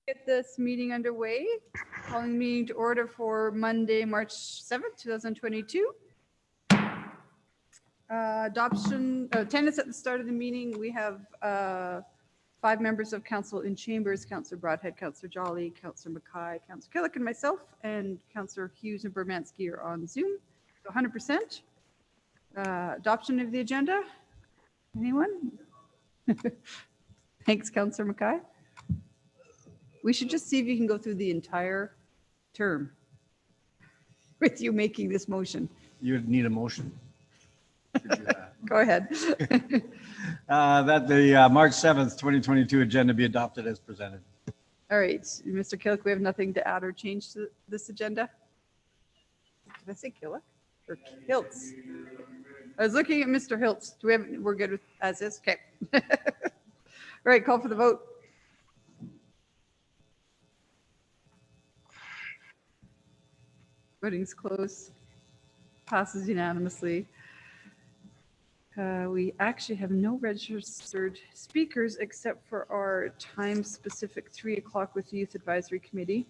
Get this meeting underway. Calling the meeting to order for Monday, March 7th, 2022. Attendance at the start of the meeting. We have 5 members of council in chambers: Councillor Broadhead, Councillor Jolly, Councillor Mackay, Councillor Killick, and myself, and Councillor Hughes and Bermansky are on Zoom. So 100%. Adoption of the agenda. Anyone? Thanks, Councillor Mackay. We should just see if you can go through the entire term with you making this motion. You'd need a motion. Go ahead. That the March 7th, 2022 agenda be adopted as presented. All right, Mr. Killick, we have nothing to add or change to this agenda? Did I say Killick or Hiltz? I was looking at Mr. Hiltz. Do we have, we're good with as is? Okay. All right, call for the vote. Voting's closed. Passes unanimously. We actually have no registered speakers except for our time-specific 3 o'clock with the Youth Advisory Committee.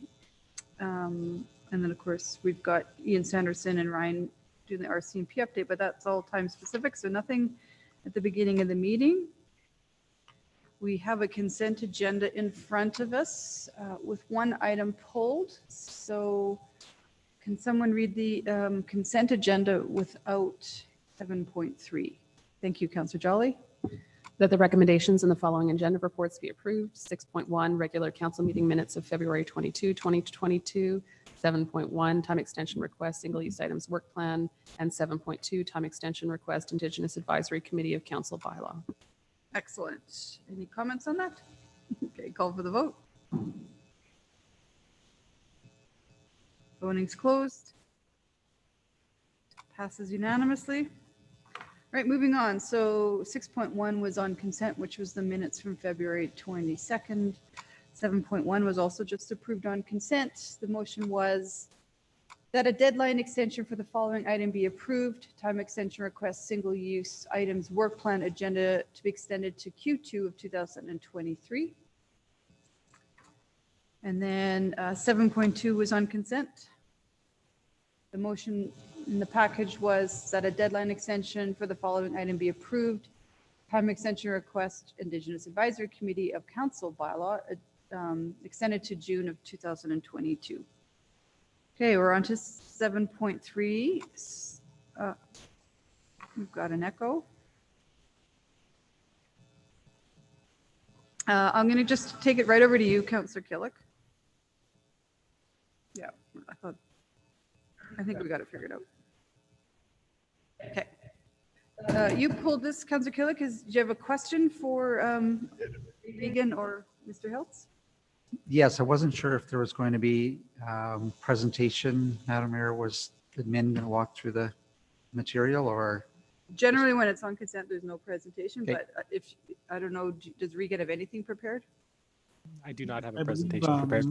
And then, of course, we've got Ian Sanderson and Ryan doing the RCMP update, but that's all time-specific, so nothing at the beginning of the meeting. We have a consent agenda in front of us with 1 item pulled. So can someone read the consent agenda without 7.3? Thank you, Councillor Jolly. That the recommendations in the following agenda reports be approved. 6.1, regular council meeting minutes of February 22, 2022. 7.1, time extension request, single-use items work plan. And 7.2, time extension request, Indigenous Advisory Committee of Council bylaw. Excellent. Any comments on that? Okay, call for the vote. Voting's closed. Passes unanimously. All right, moving on. So 6.1 was on consent, which was the minutes from February 22nd. 7.1 was also just approved on consent. The motion was that a deadline extension for the following item be approved. Time extension request, single-use items work plan agenda to be extended to Q2 of 2023. And then 7.2 was on consent. The motion in the package was that a deadline extension for the following item be approved. Time extension request, Indigenous Advisory Committee of Council bylaw, extended to June of 2022. Okay, we're on to 7.3. We've got an echo. I'm going to just take it right over to you, Councillor Killick. Yeah, I think we got it figured out. Okay. You pulled this, Councillor Killick. Do you have a question for Regan or Mr. Hiltz? Yes, I wasn't sure if there was going to be presentation. Madam Mayor, was the admin going to walk through the material, or? Generally, when it's on consent, there's no presentation, Okay. but if, I don't know, does Regan have anything prepared? I do not have a presentation prepared.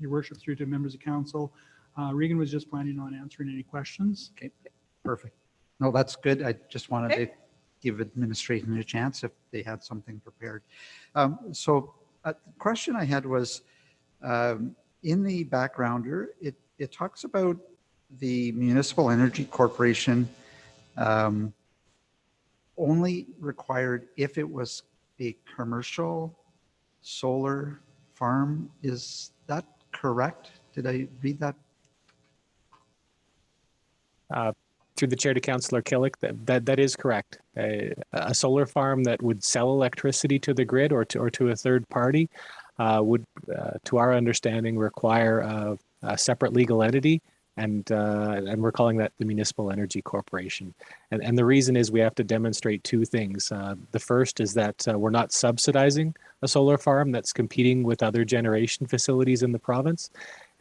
Your worship through to members of council. Regan was just planning on answering any questions. Okay, perfect. No, that's good. I just wanted to give administration a chance if they had something prepared. So the question I had was, in the backgrounder, it talks about the Municipal Energy Corporation only required if it was a commercial solar farm. Is that correct? Did I read that? Through the chair to Councillor Killick, that is correct. A solar farm that would sell electricity to the grid or to a third party would, to our understanding, require a separate legal entity, and we're calling that the Municipal Energy Corporation. And the reason is we have to demonstrate 2 things. The first is that we're not subsidizing a solar farm that's competing with other generation facilities in the province.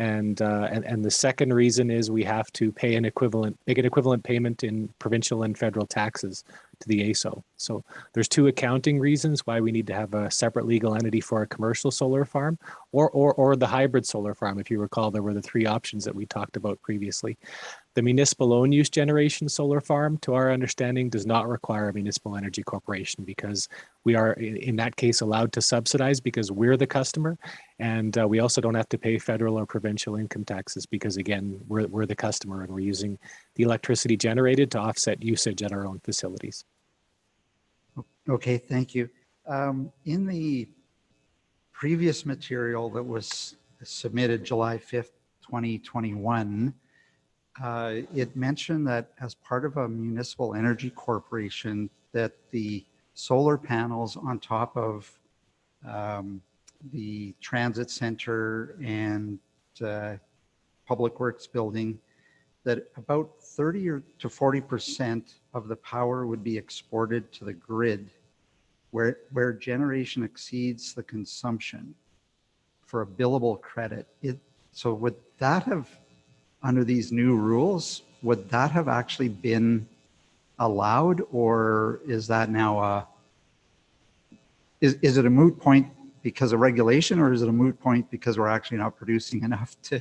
And the second reason is we have to pay make an equivalent payment in provincial and federal taxes the ASO. So there's two accounting reasons why we need to have a separate legal entity for a commercial solar farm or the hybrid solar farm. If you recall, there were the three options that we talked about previously. The municipal own use generation solar farm, to our understanding, does not require a municipal energy corporation because we are in that case allowed to subsidize because we're the customer. And we also don't have to pay federal or provincial income taxes because again, we're the customer and we're using the electricity generated to offset usage at our own facilities. Okay, thank you. In the previous material that was submitted July 5th, 2021, it mentioned that as part of a municipal energy corporation, that the solar panels on top of the transit center and public works building, that about 30 to 40% of the power would be exported to the grid where generation exceeds the consumption for a billable credit. So would that have, under these new rules, would that have actually been allowed, or is that now is it a moot point because of regulation, or is it a moot point because we're actually not producing enough to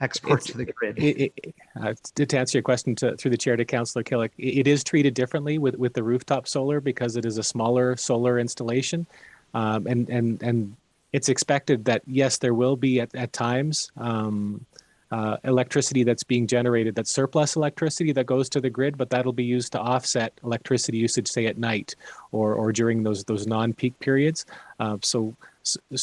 export to the grid? To answer your question through the chair to Councillor Killick, it is treated differently with the rooftop solar because it is a smaller solar installation, and it's expected that yes, there will be at times electricity that's being generated, that's surplus electricity that goes to the grid, but that'll be used to offset electricity usage, say at night or during those non-peak periods. So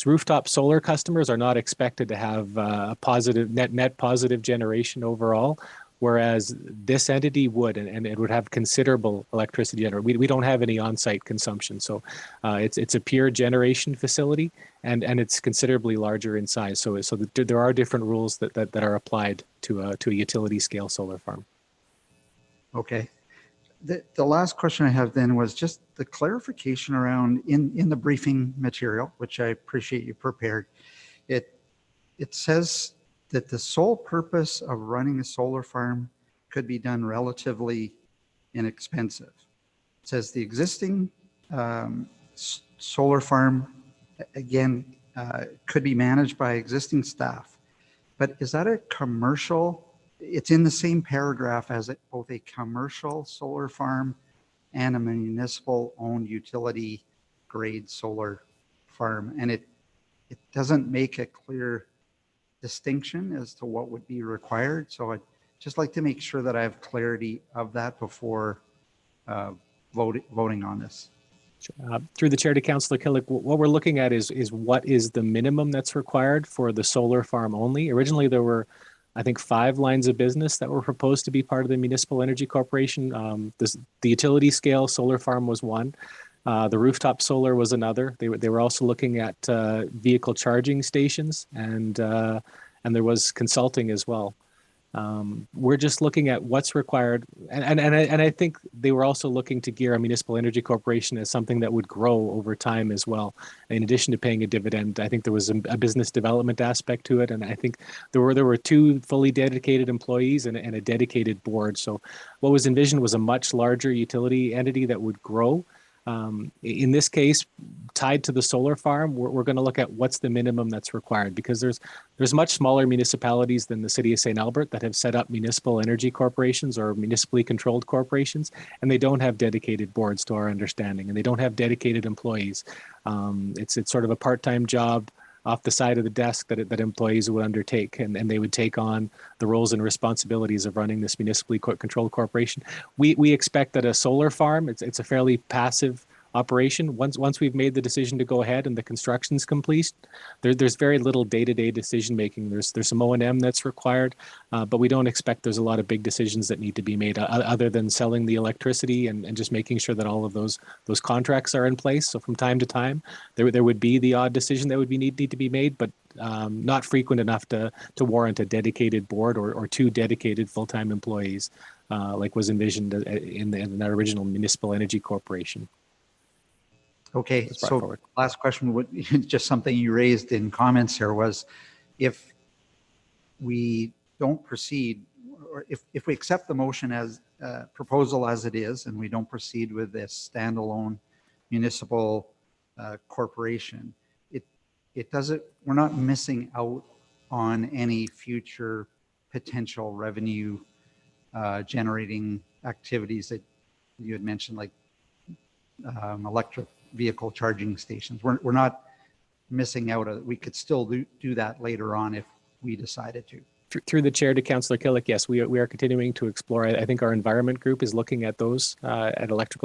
rooftop solar customers are not expected to have a positive net positive generation overall, whereas this entity would, and it would have considerable electricity generation. We don't have any on-site consumption, so it's a pure generation facility, and it's considerably larger in size. So there are different rules that are applied to a utility scale solar farm. Okay. The last question I have then was just the clarification around in the briefing material, which I appreciate you prepared. It says that the sole purpose of running a solar farm could be done relatively inexpensive. It says the existing solar farm, again, could be managed by existing staff. But is that a commercial? It's in the same paragraph as both a commercial solar farm and a municipal owned utility grade solar farm. And it doesn't make a clear distinction as to what would be required. So I'd just like to make sure that I have clarity of that before voting on this. Through the chair to Councillor Killick, what we're looking at is what is the minimum that's required for the solar farm only. Originally, there were, I think, 5 lines of business that were proposed to be part of the Municipal Energy Corporation. The utility scale solar farm was one. The rooftop solar was another. They were also looking at vehicle charging stations, and there was consulting as well. We're just looking at what's required, and I think they were also looking to gear a municipal energy corporation as something that would grow over time as well. In addition to paying a dividend, I think there was a business development aspect to it, and I think there were 2 fully dedicated employees and a dedicated board. So what was envisioned was a much larger utility entity that would grow. In this case, tied to the solar farm, we're going to look at what's the minimum that's required, because there's much smaller municipalities than the city of St. Albert that have set up municipal energy corporations or municipally controlled corporations, and they don't have dedicated boards to our understanding, and they don't have dedicated employees. It's sort of a part-time job off the side of the desk that employees would undertake, and they would take on the roles and responsibilities of running this municipally controlled corporation. We expect that a solar farm, it's a fairly passive operation. Once we've made the decision to go ahead and the construction's complete, there's very little day-to-day decision making. There's some O&M that's required, but we don't expect there's a lot of big decisions that need to be made other than selling the electricity and just making sure that all of those contracts are in place. So from time to time, there would be the odd decision that would need to be made, but not frequent enough to warrant a dedicated board or 2 dedicated full-time employees, like was envisioned in that original Municipal Energy Corporation. Okay, so last question, just something you raised in comments here was, if we don't proceed, or if we accept the motion as proposal as it is, and we don't proceed with this standalone municipal corporation, it doesn't, we're not missing out on any future potential revenue generating activities that you had mentioned, like electric vehicle charging stations. We're not missing out. We could still do that later on if we decided to. Through the chair to Councillor Killick, yes, we are continuing to explore. I think our environment group is looking at those at electric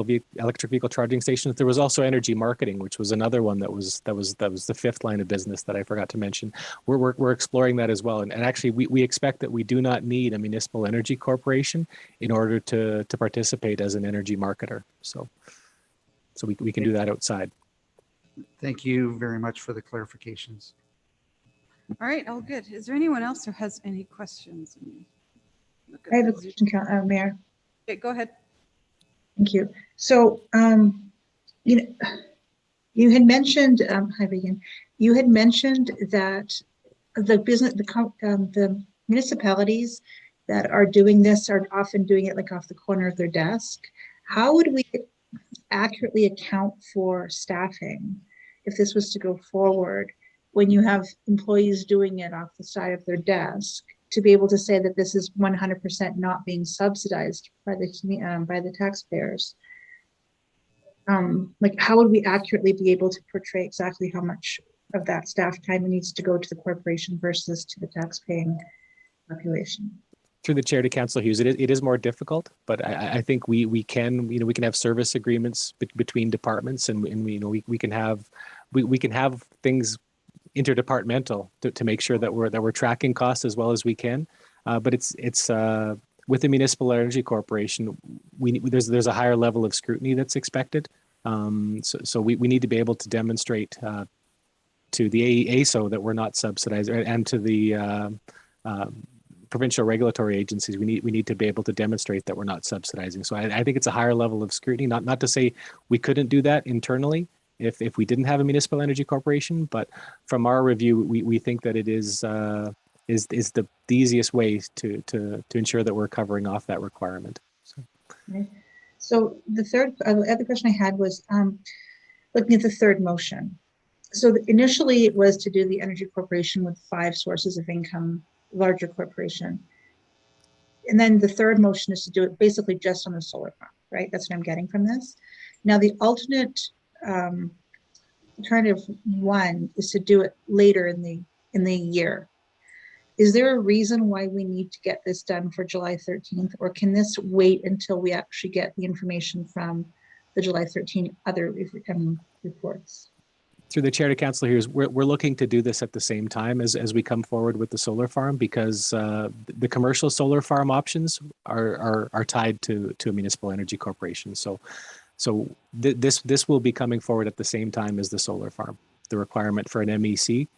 vehicle charging stations. There was also energy marketing, which was another one that was the fifth line of business that I forgot to mention. We're exploring that as well, and actually we expect that we do not need a municipal energy corporation in order to participate as an energy marketer. So we can do that outside. Thank you very much for the clarifications. All right, all good. Is there anyone else who has any questions? I have a question, Mayor. Okay, go ahead. Thank you. So, you had mentioned, hi, Regan. You had mentioned that the municipalities that are doing this are often doing it like off the corner of their desk. How would we accurately account for staffing if this was to go forward, when you have employees doing it off the side of their desk, to be able to say that this is 100% not being subsidized by the taxpayers? Like, how would we accurately be able to portray exactly how much of that staff time needs to go to the corporation versus to the tax-paying population? Through the chair to Councillor Hughes, it is more difficult, but I think we can have service agreements between departments, and we can have things interdepartmental to make sure that we're tracking costs as well as we can. But it's with the Municipal Energy Corporation, there's a higher level of scrutiny that's expected. So we need to be able to demonstrate to the AESO that we're not subsidized, and to the provincial regulatory agencies, we need to be able to demonstrate that we're not subsidizing. So I think it's a higher level of scrutiny. Not to say we couldn't do that internally if we didn't have a municipal energy corporation, but from our review, we think that it is the easiest way to ensure that we're covering off that requirement. So. Okay. So the other question I had was looking at the third motion. So initially it was to do the energy corporation with 5 sources of income, larger corporation. And then the third motion is to do it basically just on the solar farm, right? That's what I'm getting from this. Now the alternate alternative one is to do it later in the year. Is there a reason why we need to get this done for July 13th, or can this wait until we actually get the information from the July 13th other reports? Through the chair to Councillor Hughes, we're looking to do this at the same time as we come forward with the solar farm, because the commercial solar farm options are tied to a municipal energy corporation. So this will be coming forward at the same time as the solar farm, the requirement for an MEC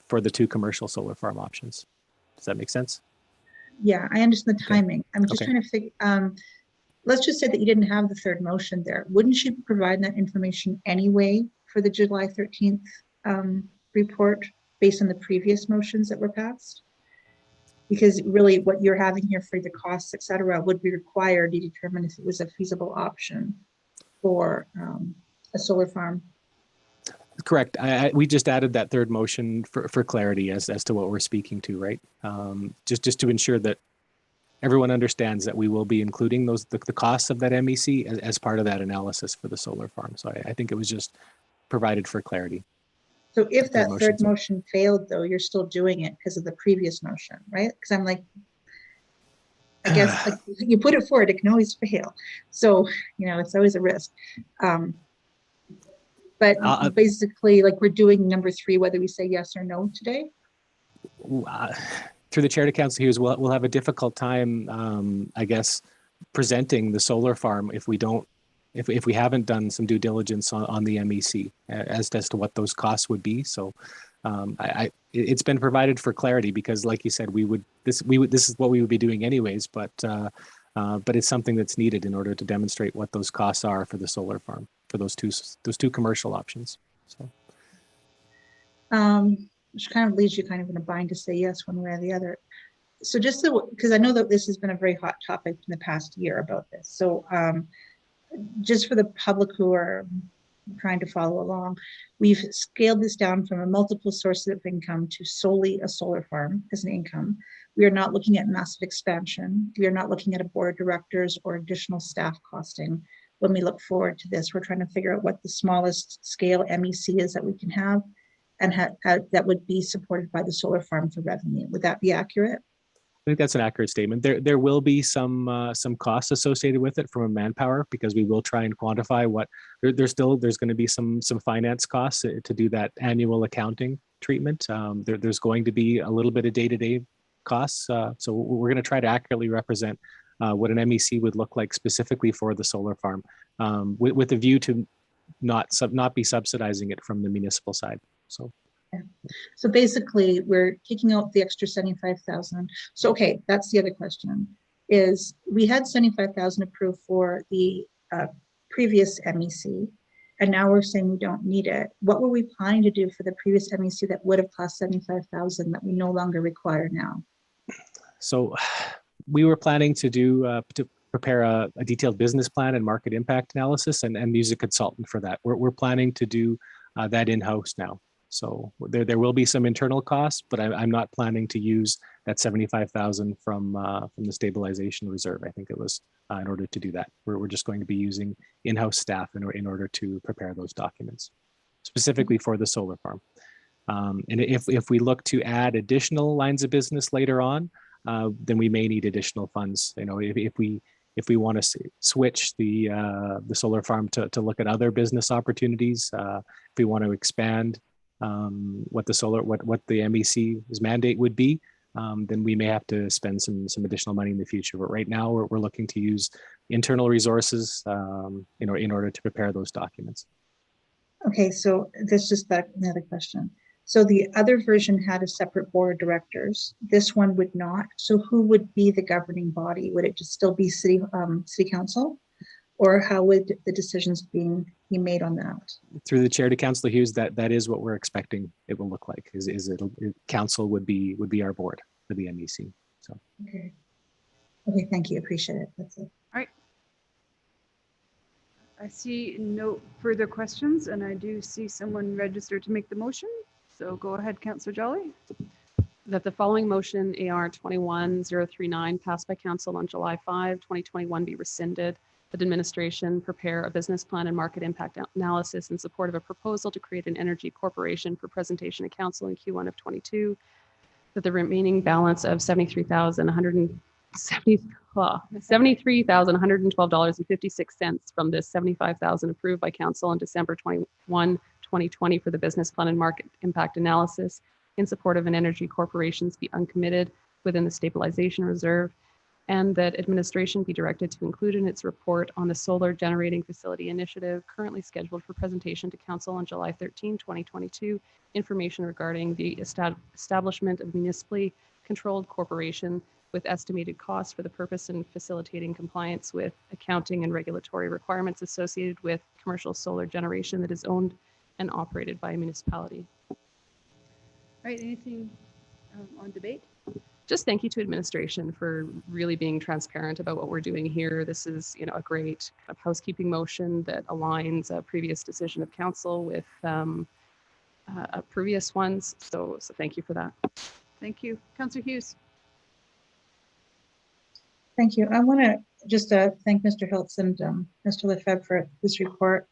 for the 2 commercial solar farm options. Does that make sense? Yeah, I understand the timing. Okay. I'm just trying to figure, let's just say that you didn't have the third motion there. Wouldn't you provide that information anyway for the July 13th report based on the previous motions that were passed? Because really what you're having here for the costs, et cetera, would be required to determine if it was a feasible option for a solar farm. Correct. We just added that third motion for clarity as to what we're speaking to, right? Just to ensure that everyone understands that we will be including the costs of that MEC as part of that analysis for the solar farm. So I think it was just provided for clarity. So if that third motion failed, though, you're still doing it because of the previous motion, right? Because I'm like, I guess like, you put it forward, it can always fail. So, it's always a risk. But basically, like, we're doing number 3, whether we say yes or no today. Through the chair to Councillor Hughes, we'll have a difficult time, I guess, presenting the solar farm if we haven't done some due diligence on the MEC as to what those costs would be. So it's been provided for clarity, because like you said, this is what we would be doing anyways, but it's something that's needed in order to demonstrate what those costs are for the solar farm, for those two commercial options. So which kind of leaves you kind of in a bind to say yes one way or the other. So just so, because I know that this has been a very hot topic in the past year about this. So just for the public who are trying to follow along, we've scaled this down from a multiple sources of income to solely a solar farm as an income. We are not looking at massive expansion. We are not looking at a board of directors or additional staff costing. When we look forward to this, we're trying to figure out what the smallest scale MEC is that we can have and that would be supported by the solar farm for revenue. Would that be accurate? I think that's an accurate statement. There will be some costs associated with it from a manpower, because we will try and quantify what there's going to be some finance costs to do that annual accounting treatment. There's going to be a little bit of day-to-day costs. So we're going to try to accurately represent what an MEC would look like specifically for the solar farm, with a view to not be subsidizing it from the municipal side. So basically, we're taking out the extra 75,000. So, okay, that's the other question, is we had 75,000 approved for the previous MEC, and now we're saying we don't need it. What were we planning to do for the previous MEC that would have cost 75,000 that we no longer require now? So we were planning to prepare a detailed business plan and market impact analysis and use a consultant for that. We're planning to do that in-house now. So there will be some internal costs, but I'm not planning to use that 75,000 from the stabilization reserve. I think it was in order to do that. We're just going to be using in-house staff in order to prepare those documents, specifically for the solar farm. And if we look to add additional lines of business later on, then we may need additional funds. You know, if we want to switch the solar farm to look at other business opportunities, if we want to expand what the MEC's mandate would be, then we may have to spend some additional money in the future. But right now, we're looking to use internal resources, in order to prepare those documents. Okay, so this is another question. So the other version had a separate board of directors. This one would not. So who would be the governing body? Would it just still be city council, or how would the decisions be made on that? Through the chair to Councillor Hughes, that is what we're expecting it will look like. Council would be our board for the MEC. So okay, thank you, appreciate it. That's it. All right. I see no further questions, and I do see someone registered to make the motion. So go ahead, Councillor Jolly. That the following motion, AR 21039, passed by council on July 5, 2021, be rescinded. That administration prepare a business plan and market impact analysis in support of a proposal to create an energy corporation for presentation to council in Q1 of 22. That the remaining balance of $73,112.56 from this $75,000 approved by council on December 21, 2020 for the business plan and market impact analysis in support of an energy corporations be uncommitted within the stabilization reserve, and that administration be directed to include in its report on the solar generating facility initiative currently scheduled for presentation to council on July 13, 2022, information regarding the establishment of municipally controlled corporation with estimated costs for the purpose in facilitating compliance with accounting and regulatory requirements associated with commercial solar generation that is owned and operated by a municipality. All right, anything on debate? Just thank you to administration for really being transparent about what we're doing here. This is, a great kind of housekeeping motion that aligns a previous decision of council with previous ones. So thank you for that. Thank you. Councillor Hughes. Thank you. I want to just thank Mr. Hiltz and Mr. Lefebvre for this report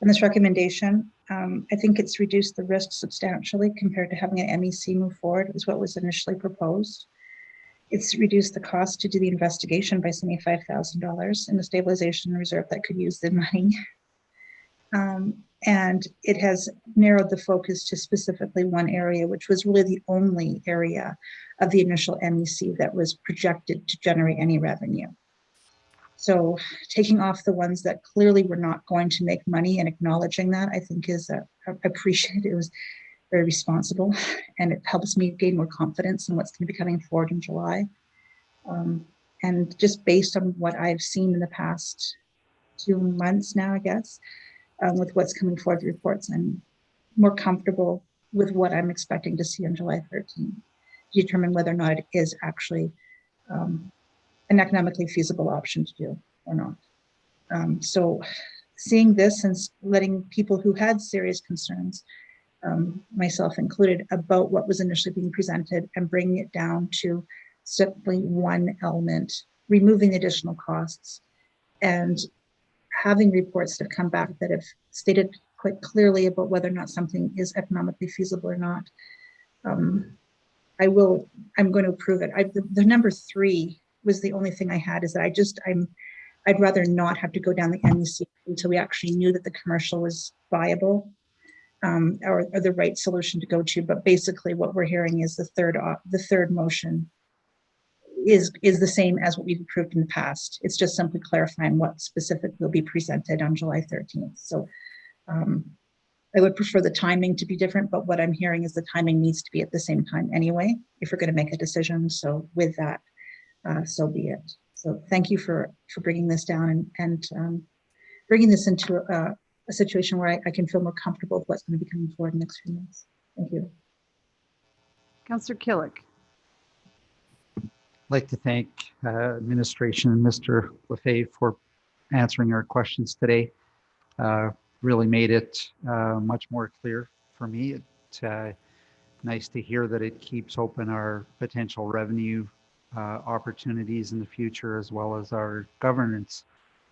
and this recommendation. I think it's reduced the risk substantially compared to having an MEC move forward, is what was initially proposed. It's reduced the cost to do the investigation by $75,000 in the stabilization reserve that could use the money. And it has narrowed the focus to specifically one area, which was really the only area of the initial MEC that was projected to generate any revenue. So taking off the ones that clearly were not going to make money and acknowledging that, I think is appreciated. It was very responsible, and it helps me gain more confidence in what's going to be coming forward in July. And just based on what I've seen in the past 2 months now, I guess, with what's coming forward, the reports, I'm more comfortable with what I'm expecting to see on July 13th. determine whether or not it is actually an economically feasible option to do or not. So seeing this and letting people who had serious concerns, myself included, about what was initially being presented and bringing it down to simply one element, removing the additional costs, and having reports that have come back that have stated quite clearly about whether or not something is economically feasible or not. I'm going to approve it. The number 3 was the only thing I had, is that I'd rather not have to go down the MEC until we actually knew that the commercial was viable, or the right solution to go to. But basically what we're hearing is the third motion is the same as what we've approved in the past. It's just simply clarifying what specifically will be presented on July 13th. So I would prefer the timing to be different, but what I'm hearing is the timing needs to be at the same time anyway, if we're going to make a decision. So with that, so be it. So thank you for bringing this down and bringing this into a situation where I can feel more comfortable with what's going to be coming forward in the next few months. Thank you. Councillor Killick. I'd like to thank administration and Mr. Lefebvre for answering our questions today. Really made it much more clear for me. It's nice to hear that it keeps open our potential revenue opportunities in the future, as well as our governance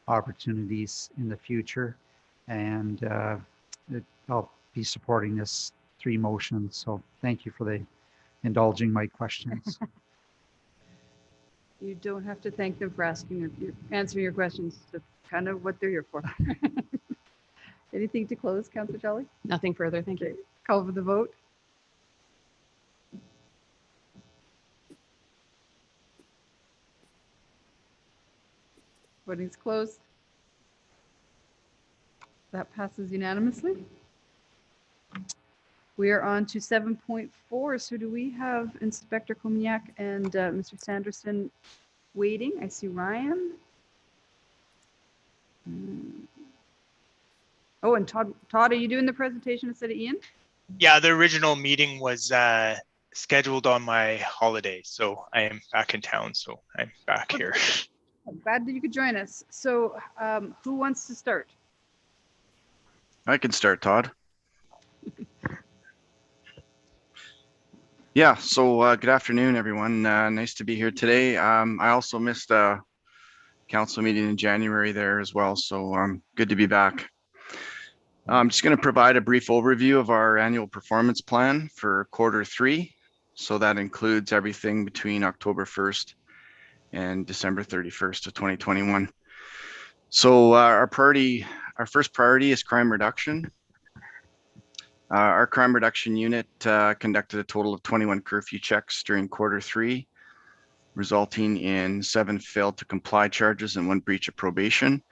opportunities in the future. And I'll be supporting this 3 motions. So thank you for indulging my questions. You don't have to thank them for answering your questions. That's kind of what they're here for. Anything to close, Councillor Jolly? Nothing further. Thank you. Okay. Call for the vote. Voting's closed. That passes unanimously. We are on to 7.4. So do we have Inspector Komiak and Mr. Sanderson waiting? I see Ryan. Oh, and Todd, are you doing the presentation instead of Ian? Yeah, the original meeting was scheduled on my holiday, so I am back in town, so I'm back here. I'm glad that you could join us. So who wants to start? I can start, Todd. Yeah, so good afternoon, everyone. Nice to be here today. I also missed a council meeting in January there as well, so good to be back. I'm just going to provide a brief overview of our annual performance plan for Q3. So that includes everything between October 1st and December 31st of 2021. So our first priority is crime reduction. Our crime reduction unit conducted a total of 21 curfew checks during Q3, resulting in 7 failed to comply charges and 1 breach of probation.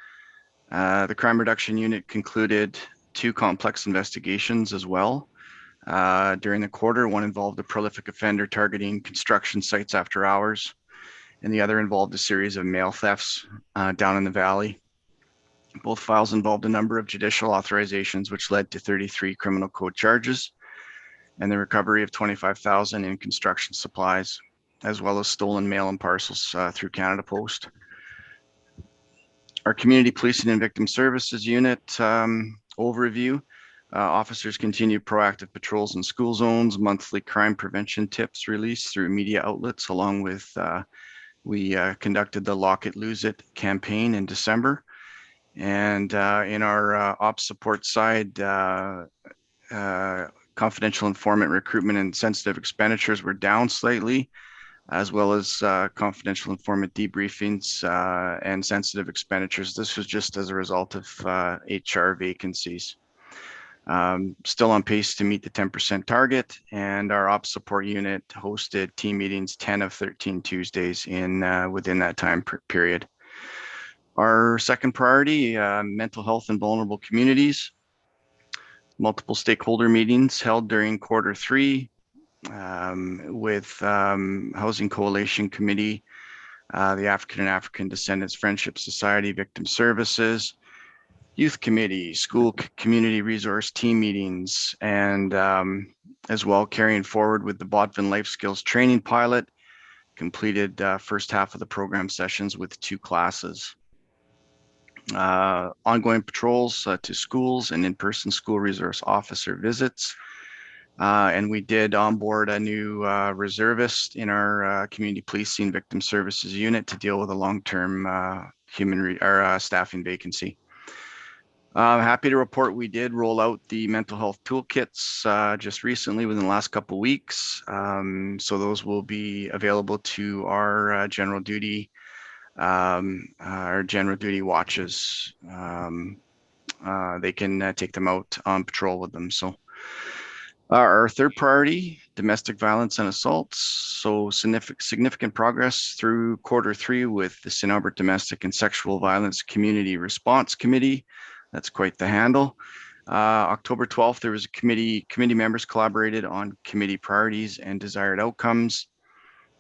The crime reduction unit concluded 2 complex investigations as well. During the quarter, one involved a prolific offender targeting construction sites after hours, and the other involved a series of mail thefts down in the valley. Both files involved a number of judicial authorizations, which led to 33 criminal code charges and the recovery of $25,000 in construction supplies, as well as stolen mail and parcels through Canada Post. Our community policing and victim services unit overview. Officers continue proactive patrols in school zones, monthly crime prevention tips released through media outlets, along with we conducted the Lock It, Lose It campaign in December. And in our ops support side, confidential informant recruitment and sensitive expenditures were down slightly, as well as confidential informant debriefings and sensitive expenditures. This was just as a result of HR vacancies. Still on pace to meet the 10% target, and our ops support unit hosted team meetings 10 of 13 Tuesdays within that time period. Our second priority, mental health and vulnerable communities. Multiple stakeholder meetings held during Q3 with Housing Coalition Committee, the African and African Descendants Friendship Society, Victim Services, Youth Committee, School Community Resource Team meetings, and as well, carrying forward with the Botvin Life Skills Training Pilot, completed first half of the program sessions with 2 classes. Ongoing patrols to schools and in-person school resource officer visits. And we did onboard a new reservist in our community policing victim services unit to deal with a long-term staffing vacancy. Happy to report we did roll out the mental health toolkits just recently within the last couple of weeks. So those will be available to our general duty watches. They can take them out on patrol with them. So our third priority, domestic violence and assaults. So significant progress through Q3 with the St. Albert Domestic and Sexual Violence Community Response Committee. That's quite the handle. October 12th, there was a committee members collaborated on committee priorities and desired outcomes,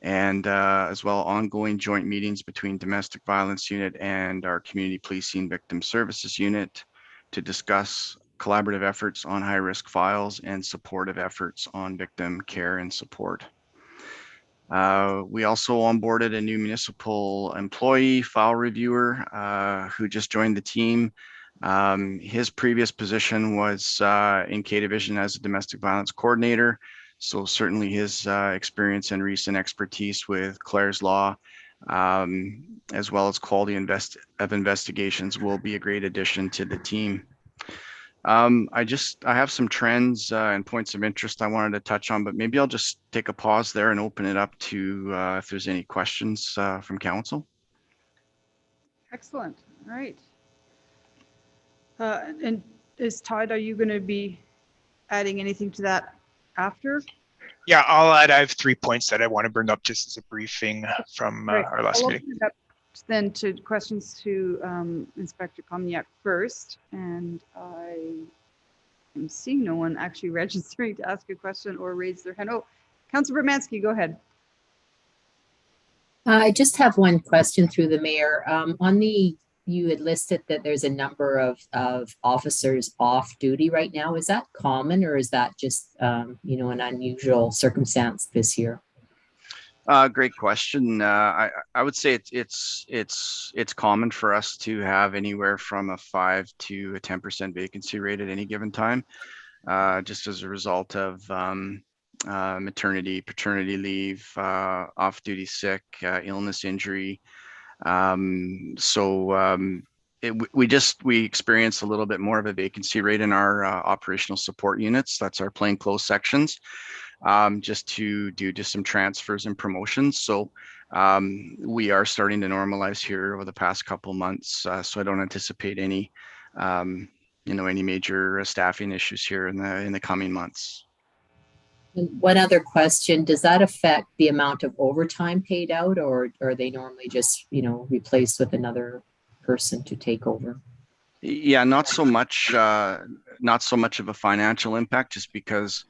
and as well ongoing joint meetings between domestic violence unit and our community policing victim services unit to discuss collaborative efforts on high-risk files and supportive efforts on victim care and support. We also onboarded a new municipal employee, file reviewer, who just joined the team. His previous position was in K Division as a domestic violence coordinator. So certainly his experience and recent expertise with Clare's Law, as well as quality of investigations, will be a great addition to the team. I have some trends and points of interest I wanted to touch on, but maybe I'll just take a pause there and open it up to if there's any questions from council. Excellent. All right. And is Todd, are you going to be adding anything to that after? Yeah, I'll add. I have 3 points that I want to bring up just as a briefing from our last I'll meeting. open it up then to questions to Inspector Comniac first, and I am seeing no one actually registering to ask a question or raise their hand. Oh, Councilor Bermansky, go ahead. I just have one question through the mayor. You had listed that there's a number of officers off duty right now. Is that common, or is that just an unusual circumstance this year? Great question. I would say it's common for us to have anywhere from a 5 to a 10% vacancy rate at any given time, just as a result of maternity, paternity leave, off-duty sick, illness, injury. We experience a little bit more of a vacancy rate in our operational support units. That's our plainclothes sections, just due to some transfers and promotions. So we are starting to normalize here over the past couple months. So I don't anticipate any major staffing issues here in the coming months. And one other question, does that affect the amount of overtime paid out, or are they normally just, replaced with another person to take over? Yeah, not so much of a financial impact, just because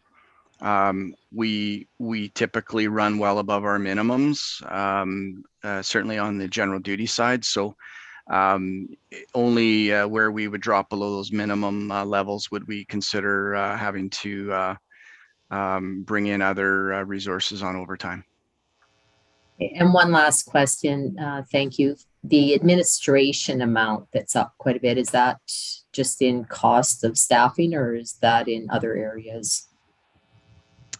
we typically run well above our minimums, certainly on the general duty side. So only where we would drop below those minimum levels would we consider having to bring in other resources on overtime. And one last question, thank you. The administration amount that's up quite a bit, is that just in cost of staffing, or is that in other areas?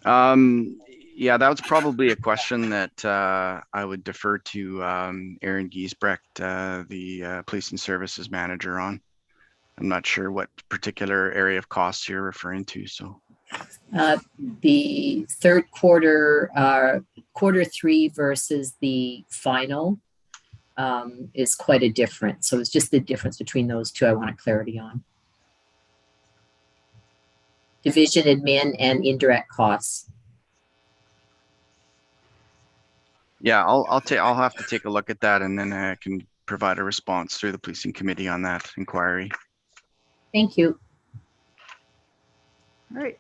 Yeah, that was probably a question that I would defer to Aaron Giesbrecht, the Policing Services Manager on. I'm not sure what particular area of costs you're referring to, so. The third quarter, Q3 versus the final is quite a difference. So it's just the difference between those two I want clarity on. Division admin and indirect costs. Yeah, I'll have to take a look at that, and then I can provide a response through the policing committee on that inquiry. Thank you. All right.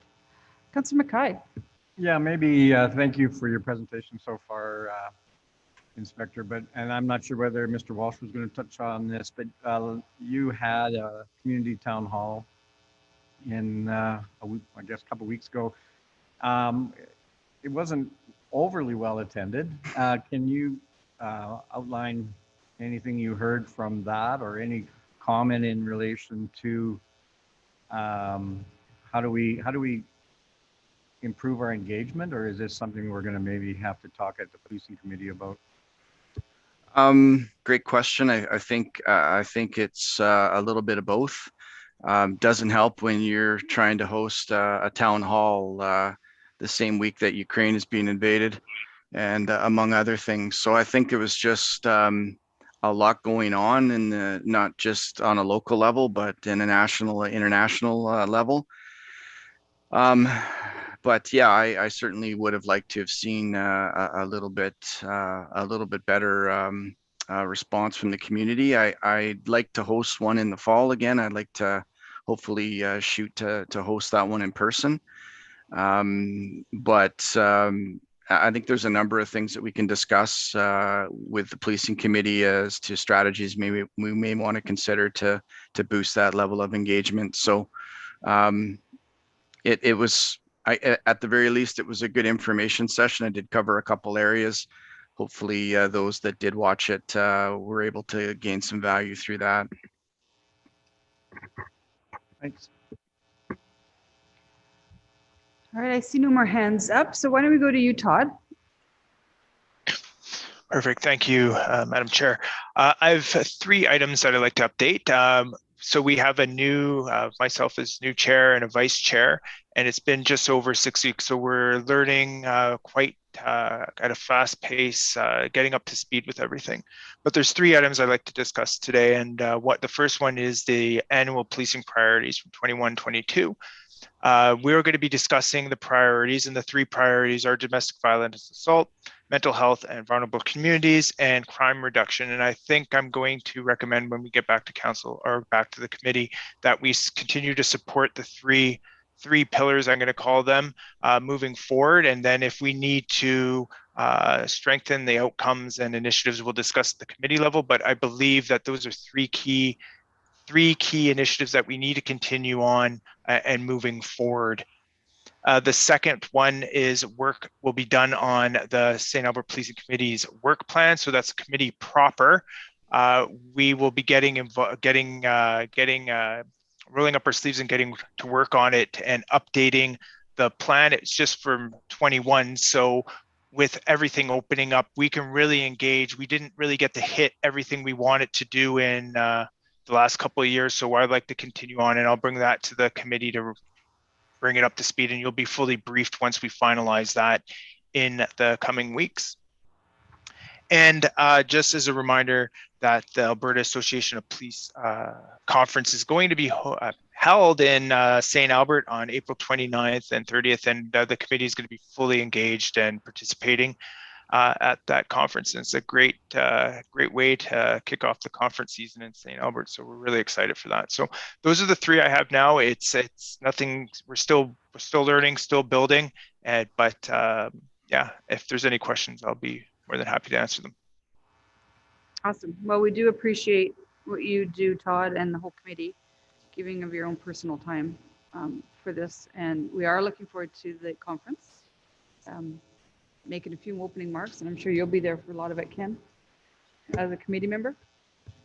Councilor Mackay. Yeah, maybe thank you for your presentation so far, Inspector, and I'm not sure whether Mr. Walsh was going to touch on this, but you had a community town hall in, a couple weeks ago. It wasn't overly well attended. Can you outline anything you heard from that, or any comment in relation to how do we improve our engagement, or is this something we're going to maybe have to talk at the policing committee about? Great question. I think it's a little bit of both. Doesn't help when you're trying to host a town hall the same week that Ukraine is being invaded, and among other things. So I think it was just a lot going on, in not just on a local level, but in a national, international level. But yeah, I certainly would have liked to have seen a little bit better response from the community. I'd like to host one in the fall again. I'd like to hopefully shoot to host that one in person. But I think there's a number of things that we can discuss with the policing committee as to strategies maybe we may want to consider to boost that level of engagement. So it was, at the very least, it was a good information session. I did cover a couple areas. Hopefully those that did watch it were able to gain some value through that. Thanks. All right, I see no more hands up. So why don't we go to you, Todd? Perfect. Thank you, Madam Chair. I have 3 items that I'd like to update. So we have a new, myself as new chair and a vice chair, and it's been just over 6 weeks. So we're learning quite at a fast pace, getting up to speed with everything. But there's 3 items I'd like to discuss today. And the first one is the annual policing priorities from 21-22. We're going to be discussing the priorities, and the 3 priorities are domestic violence, assault, mental health and vulnerable communities, and crime reduction. And I think I'm going to recommend, when we get back to council or back to the committee, that we continue to support the three pillars, I'm going to call them, moving forward. And then if we need to strengthen the outcomes and initiatives, we'll discuss at the committee level. But I believe that those are three key initiatives that we need to continue on and moving forward. The second one is work will be done on the St. Albert Policing Committee's work plan. So that's the committee proper. We will be rolling up our sleeves and getting to work on it and updating the plan. It's just from 21. So with everything opening up, we can really engage. We didn't really get to hit everything we wanted to do in the last couple of years. So I'd like to continue on, and I'll bring that to the committee to bring it up to speed, and you'll be fully briefed once we finalize that in the coming weeks. And just as a reminder that the Alberta Association of Police conference is going to be held in St. Albert on April 29th and 30th, and the committee is going to be fully engaged and participating at that conference. And it's a great way to kick off the conference season in St. Albert. So we're really excited for that. So those are the 3 I have now. It's nothing. We're still learning, still building. But yeah, if there's any questions, I'll be more than happy to answer them. Awesome. Well, we do appreciate what you do, Todd, and the whole committee, giving of your own personal time for this. And we are looking forward to the conference, making a few opening marks, and I'm sure you'll be there for a lot of it, Ken, as a committee member.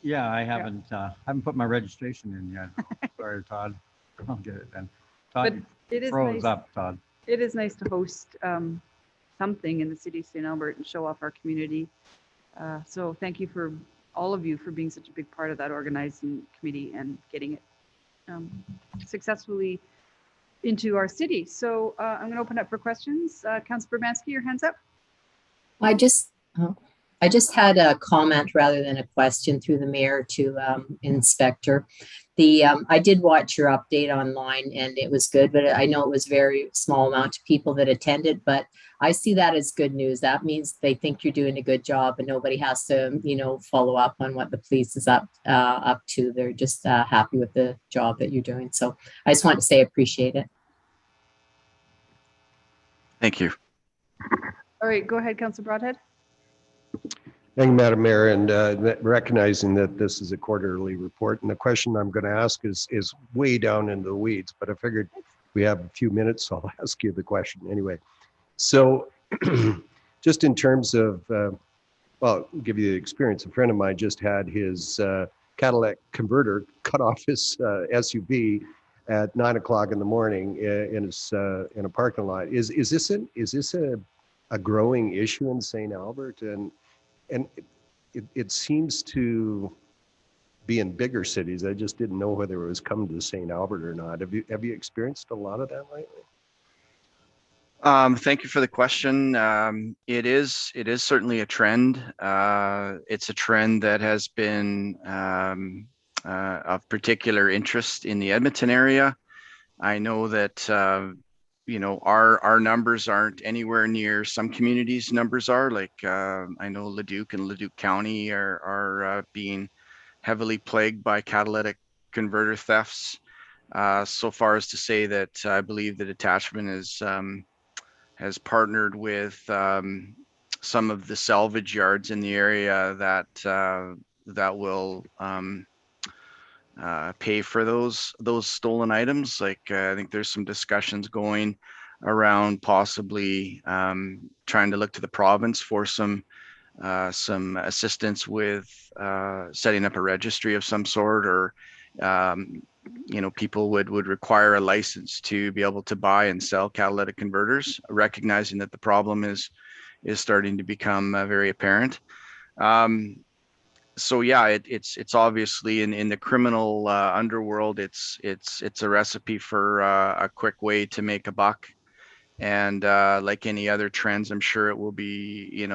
Yeah, I haven't put my registration in yet. Sorry, Todd. I'll get it then. Todd, But it is froze nice. up, Todd. It is nice to host something in the city of St. Albert and show off our community. So thank you for all of you for being such a big part of that organizing committee and getting it successfully into our city. So I'm going to open up for questions. Councilor Burbanski, your hand's up. I just had a comment rather than a question through the mayor to Inspector. I did watch your update online and it was good, but I know it was very small amount of people that attended, but I see that as good news. That means they think you're doing a good job and nobody has to, follow up on what the police is up to. They're just happy with the job that you're doing. So I just want to say, I appreciate it. Thank you. All right, go ahead, Councilor Broadhead. Thank you, Madam Mayor, and recognizing that this is a quarterly report. And the question I'm going to ask is way down into the weeds, but I figured we have a few minutes, so I'll ask you the question anyway. So just in terms of, well, I'll give you the experience. A friend of mine just had his Cadillac converter cut off his SUV at 9 o'clock in the morning in a parking lot. Is this a growing issue in St. Albert? And it seems to be in bigger cities. I just didn't know whether it was coming to St. Albert or not. Have you experienced a lot of that lately? Thank you for the question. It is certainly a trend. It's a trend that has been of particular interest in the Edmonton area. I know that our numbers aren't anywhere near some communities' numbers are. Like I know Leduc and Leduc County are being heavily plagued by catalytic converter thefts. So far as to say that I believe the detachment has partnered with some of the salvage yards in the area that will pay for those stolen items. Like I think there's some discussions going around possibly trying to look to the province for some assistance with setting up a registry of some sort, or people would require a license to be able to buy and sell catalytic converters, recognizing that the problem is starting to become very apparent. So yeah, it's obviously in the criminal underworld, it's a recipe for a quick way to make a buck. And like any other trends, I'm sure it will be,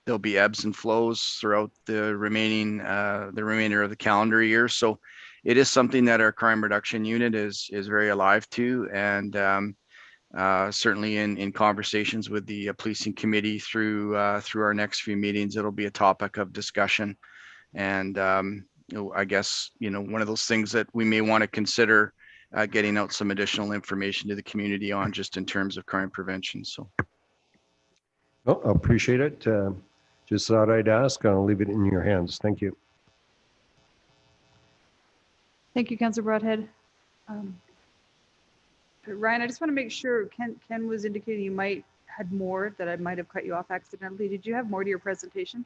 there'll be ebbs and flows throughout the remainder of the calendar year. So it is something that our crime reduction unit is very alive to, and certainly in conversations with the policing committee through our next few meetings, it'll be a topic of discussion. And I guess one of those things that we may want to consider getting out some additional information to the community on, just in terms of crime prevention. So, Oh, I appreciate it. Just thought I'd ask. I'll leave it in your hands. Thank you. Thank you, Councillor Broadhead. Ryan, I just want to make sure, Ken was indicating you had more, that I might have cut you off accidentally. Did you have more to your presentation?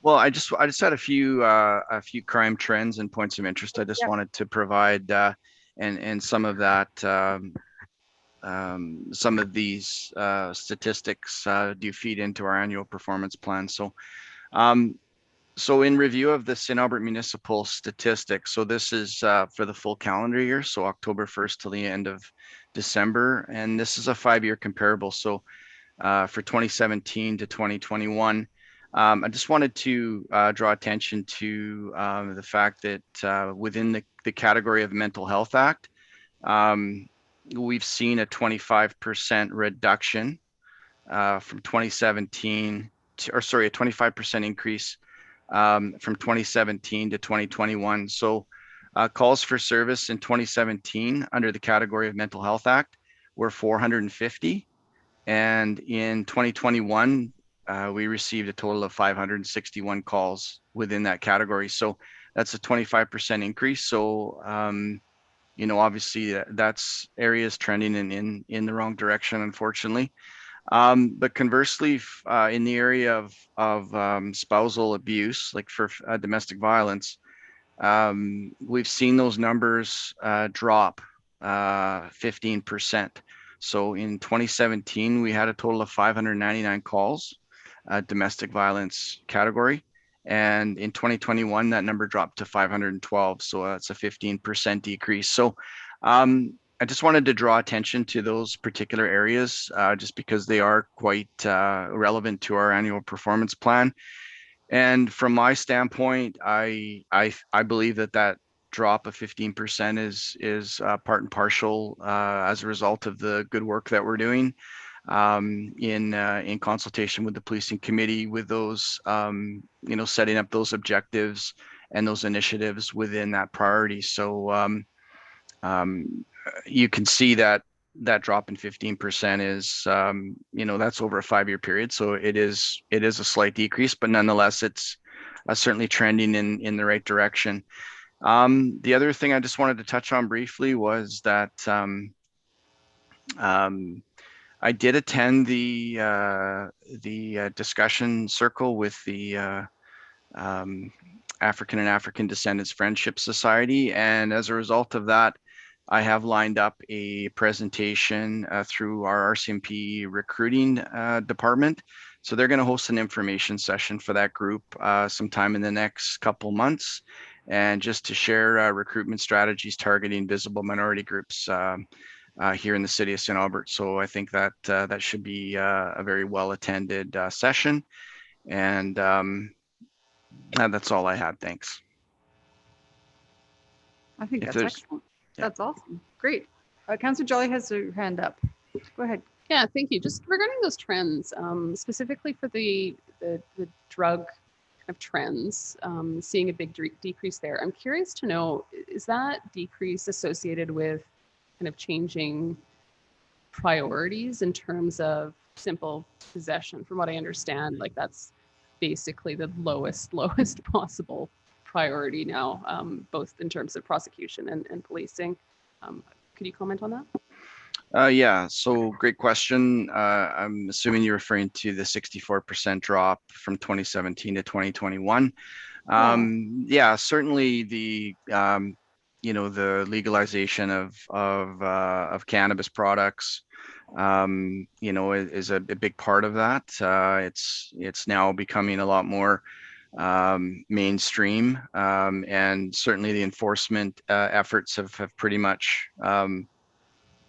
Well, I just had a few crime trends and points of interest. I just wanted to provide, and some of that, some of these statistics do feed into our annual performance plan. So, so in review of the St. Albert Municipal statistics, so this is for the full calendar year, so October 1st till the end of December, and this is a 5-year comparable. So for 2017 to 2021, I just wanted to draw attention to the fact that within the category of Mental Health Act, we've seen a 25% reduction from 2017 to, or sorry, a 25% increase from 2017 to 2021. So calls for service in 2017 under the category of Mental Health Act were 450. And in 2021, we received a total of 561 calls within that category. So that's a 25% increase. So, obviously that's areas trending in the wrong direction, unfortunately. But conversely, in the area of spousal abuse, like for domestic violence, we've seen those numbers drop 15%. So in 2017, we had a total of 599 calls, domestic violence category. And in 2021, that number dropped to 512. So that's a 15% decrease. So I just wanted to draw attention to those particular areas just because they are quite relevant to our annual performance plan. And from my standpoint, I believe that drop of 15% is part and parcel as a result of the good work that we're doing in consultation with the policing committee, with those setting up those objectives and those initiatives within that priority. So you can see that drop in 15% is that's over a 5-year period. So it is a slight decrease, but nonetheless, it's certainly trending in the right direction. The other thing I just wanted to touch on briefly was that I did attend the discussion circle with the African and African Descendants Friendship Society, and as a result of that, I have lined up a presentation through our RCMP recruiting department. So they're going to host an information session for that group sometime in the next couple months, and just to share recruitment strategies targeting visible minority groups here in the city of St. Albert. So I think that that should be a very well attended session. And that's all I had. Thanks. I think If that's there's- excellent. yeah. That's awesome. Great. Councillor Jolly has her hand up. Go ahead. Yeah, thank you. Just regarding those trends, specifically for the drug kind of trends, seeing a big decrease there. I'm curious to know, is that decrease associated with kind of changing priorities in terms of simple possession? From what I understand, like that's basically the lowest possible priority now, both in terms of prosecution and policing. Could you comment on that? Yeah, so great question. I'm assuming you're referring to the 64% drop from 2017 to 2021. Yeah, certainly the the legalization of cannabis products, is a big part of that. It's now becoming a lot more mainstream, and certainly the enforcement efforts have pretty much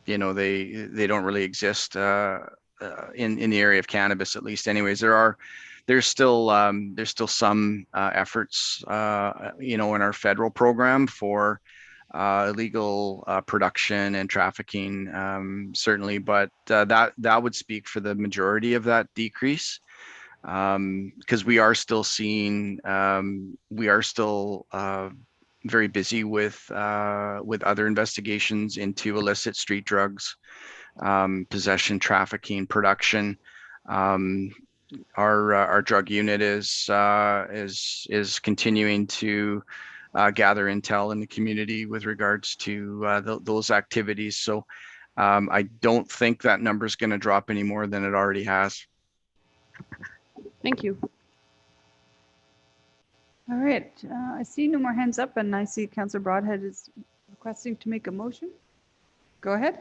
they don't really exist in the area of cannabis, at least. Anyways, there's still some efforts in our federal program for illegal production and trafficking, certainly, but that would speak for the majority of that decrease, because we are still seeing very busy with other investigations into illicit street drugs, possession, trafficking, production. Our drug unit is continuing to gather intel in the community with regards to those activities. So I don't think that number is going to drop any more than it already has. Thank you. All right. I see no more hands up, and I see Councillor Broadhead is requesting to make a motion. Go ahead.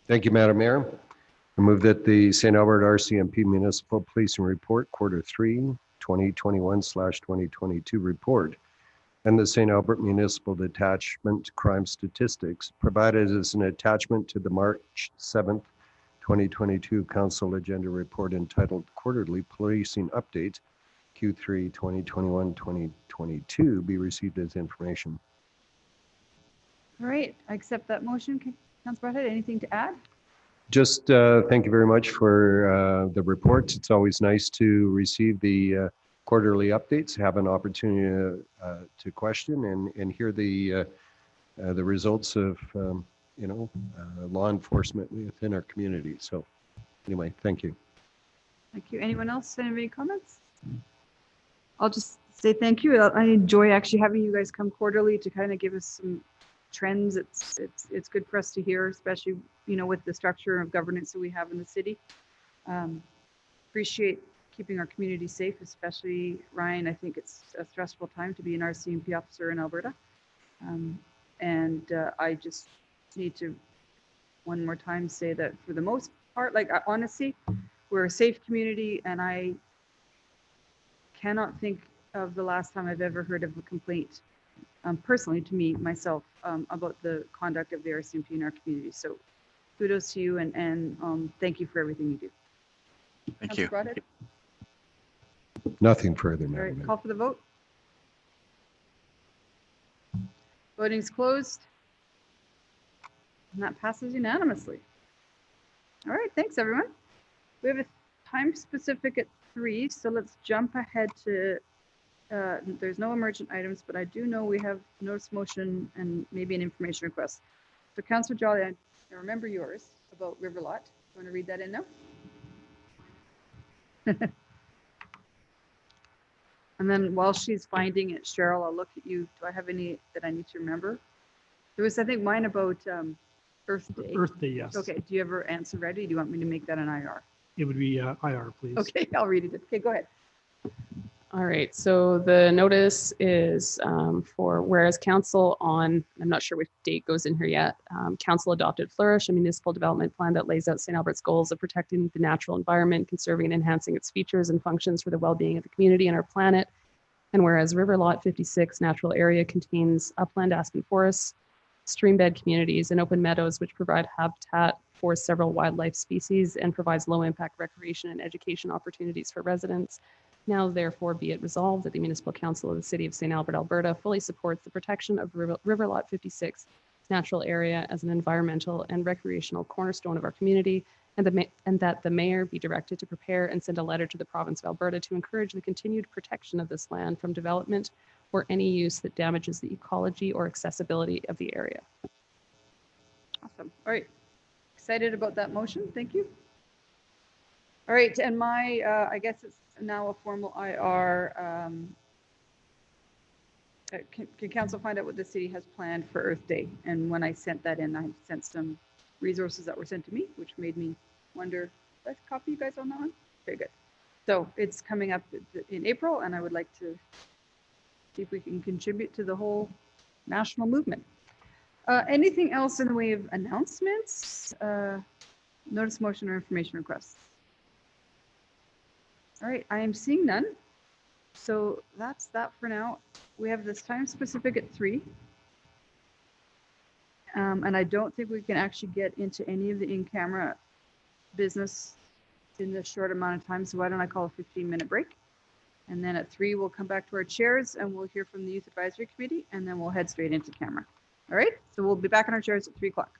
Thank you, Madam Mayor. I move that the St. Albert RCMP Municipal Policing Report, Q3, 2021/2022 report, and the St. Albert Municipal Detachment Crime Statistics provided as an attachment to the March 7th, 2022 Council Agenda Report entitled Quarterly Policing Update, Q3 2021-2022 be received as information. All right. I accept that motion. Councillor Broadhead, anything to add? Just thank you very much for the reports. It's always nice to receive the quarterly updates, have an opportunity to question and hear the results of law enforcement within our community. So anyway, thank you. Thank you. Anyone else have any comments? I'll just say thank you. I enjoy actually having you guys come quarterly to kind of give us some trends. It's good for us to hear, especially with the structure of governance that we have in the city. Appreciate keeping our community safe, especially Ryan. I think it's a stressful time to be an RCMP officer in Alberta, and I just need to one more time say that for the most part, honestly, we're a safe community, and I cannot think of the last time I've ever heard of a complaint, personally to me, myself, about the conduct of the RCMP in our community. So kudos to you, and thank you for everything you do. Thank you. Broadhead? Nothing further, All Madam right, Mayor. call for the vote. Voting's closed. And that passes unanimously. All right, thanks everyone. We have a time specific at 3, so let's jump ahead to, there's no emergent items, but I do know we have notice motion and maybe an information request. So Councillor Jolly, I remember yours about River Lot. You want to read that in now? And then while she's finding it, Cheryl, I'll look at you. Do I have any that I need to remember? There was, I think, mine about Earth Day. Earth Day, yes. Okay, do you have her answer ready? Do you want me to make that an IR? It would be IR, please. Okay, I'll read it. Okay, go ahead. All right, so the notice is for whereas council on, I'm not sure which date goes in here yet, council adopted Flourish, a municipal development plan that lays out St. Albert's goals of protecting the natural environment, conserving and enhancing its features and functions for the well-being of the community and our planet. And whereas River Lot 56 natural area contains upland aspen forests, streambed communities, and open meadows, which provide habitat for several wildlife species and provides low-impact recreation and education opportunities for residents. Now, therefore, be it resolved that the Municipal Council of the City of St. Albert, Alberta fully supports the protection of River Lot 56 natural area as an environmental and recreational cornerstone of our community, and that the mayor be directed to prepare and send a letter to the province of Alberta to encourage the continued protection of this land from development or any use that damages the ecology or accessibility of the area. Awesome. All right. Excited about that motion. Thank you. All right, and my, I guess it's now a formal IR. Can council find out what the city has planned for Earth Day? And when I sent that in, I sent some resources that were sent to me, which made me wonder, did I copy you guys on that one? Very good. So it's coming up in April, and I would like to see if we can contribute to the whole national movement. Anything else in the way of announcements? Notice, motion, or information requests? All right, I am seeing none. So that's that for now. We have this time specific at 3. And I don't think we can actually get into any of the in-camera business in this short amount of time. So why don't I call a 15-minute break? And then at 3, we'll come back to our chairs and we'll hear from the Youth Advisory Committee, and then we'll head straight into camera. All right, so we'll be back in our chairs at 3 o'clock.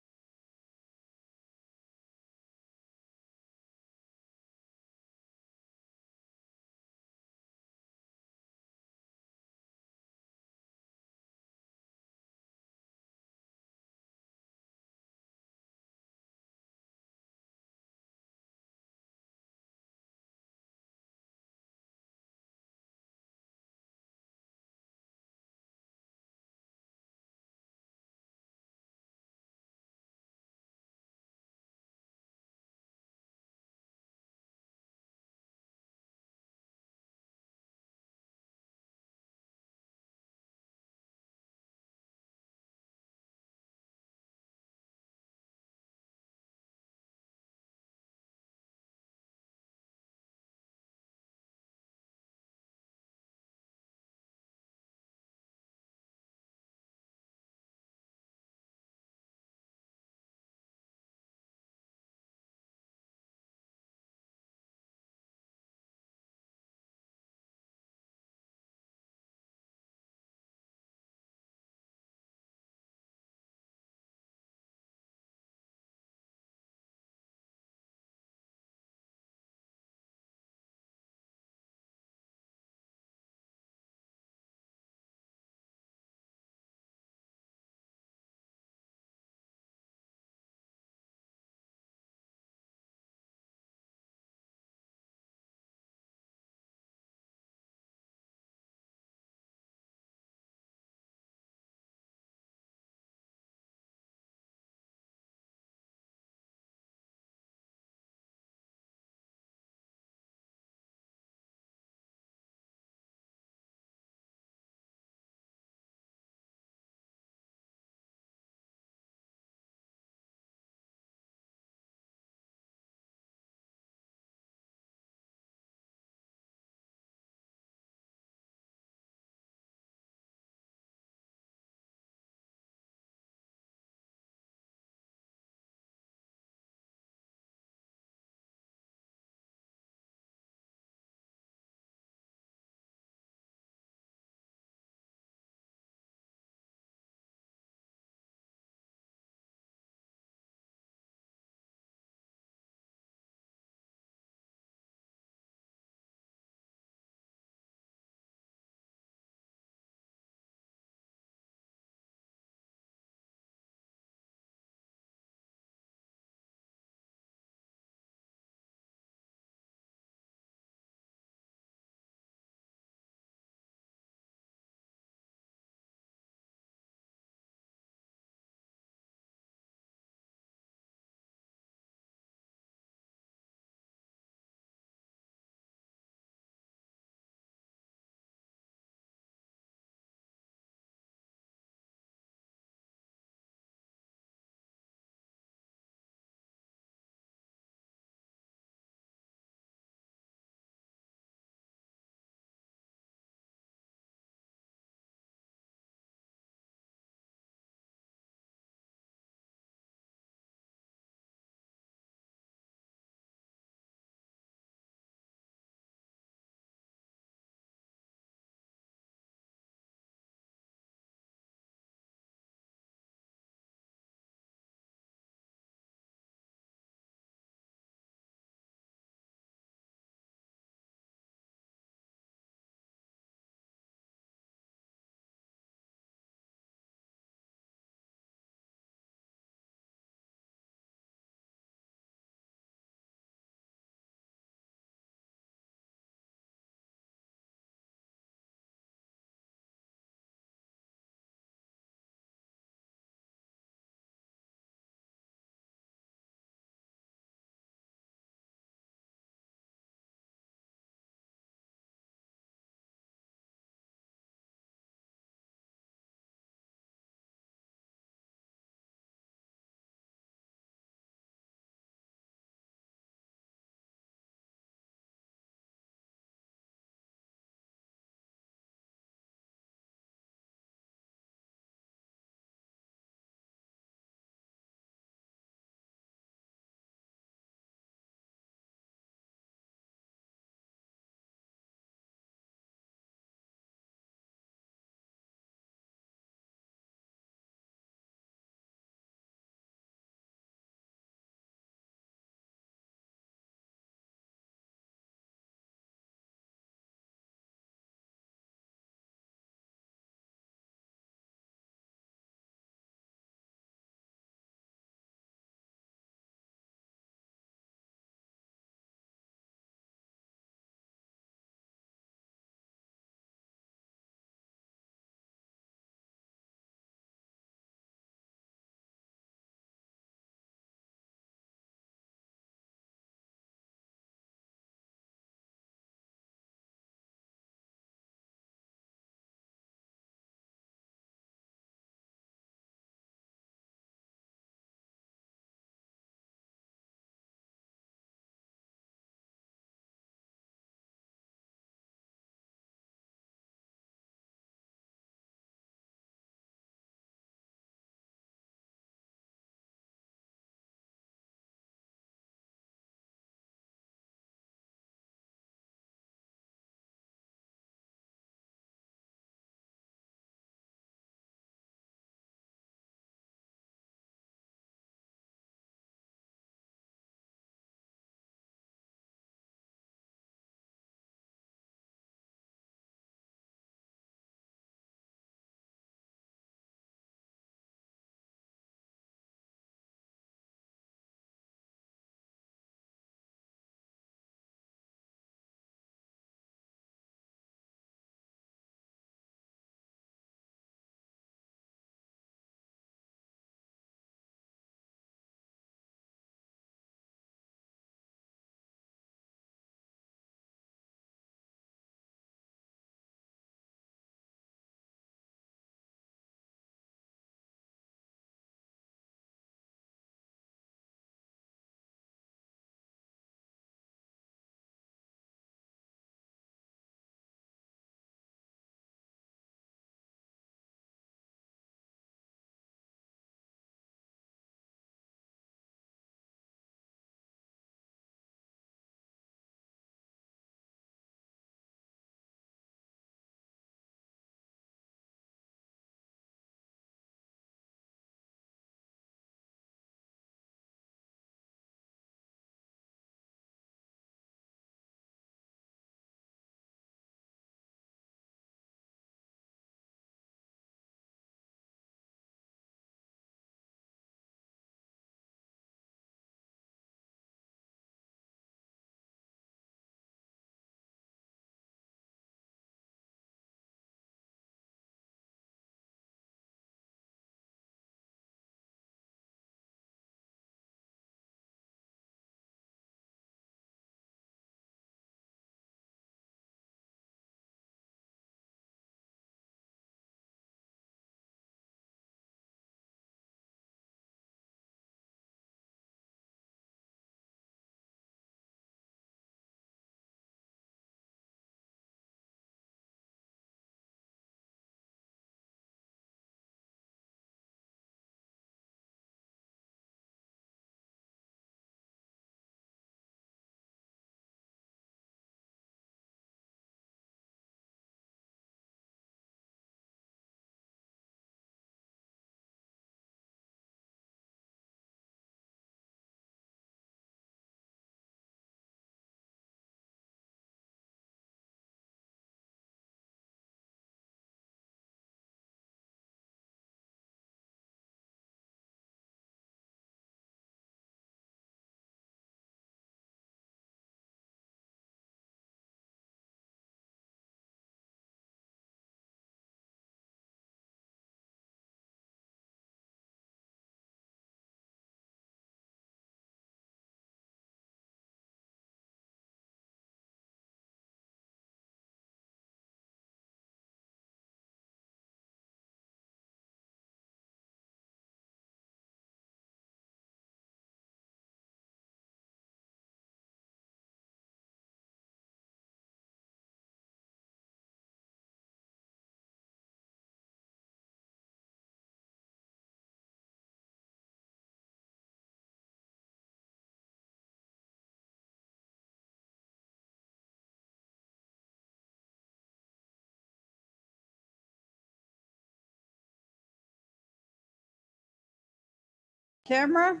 camera.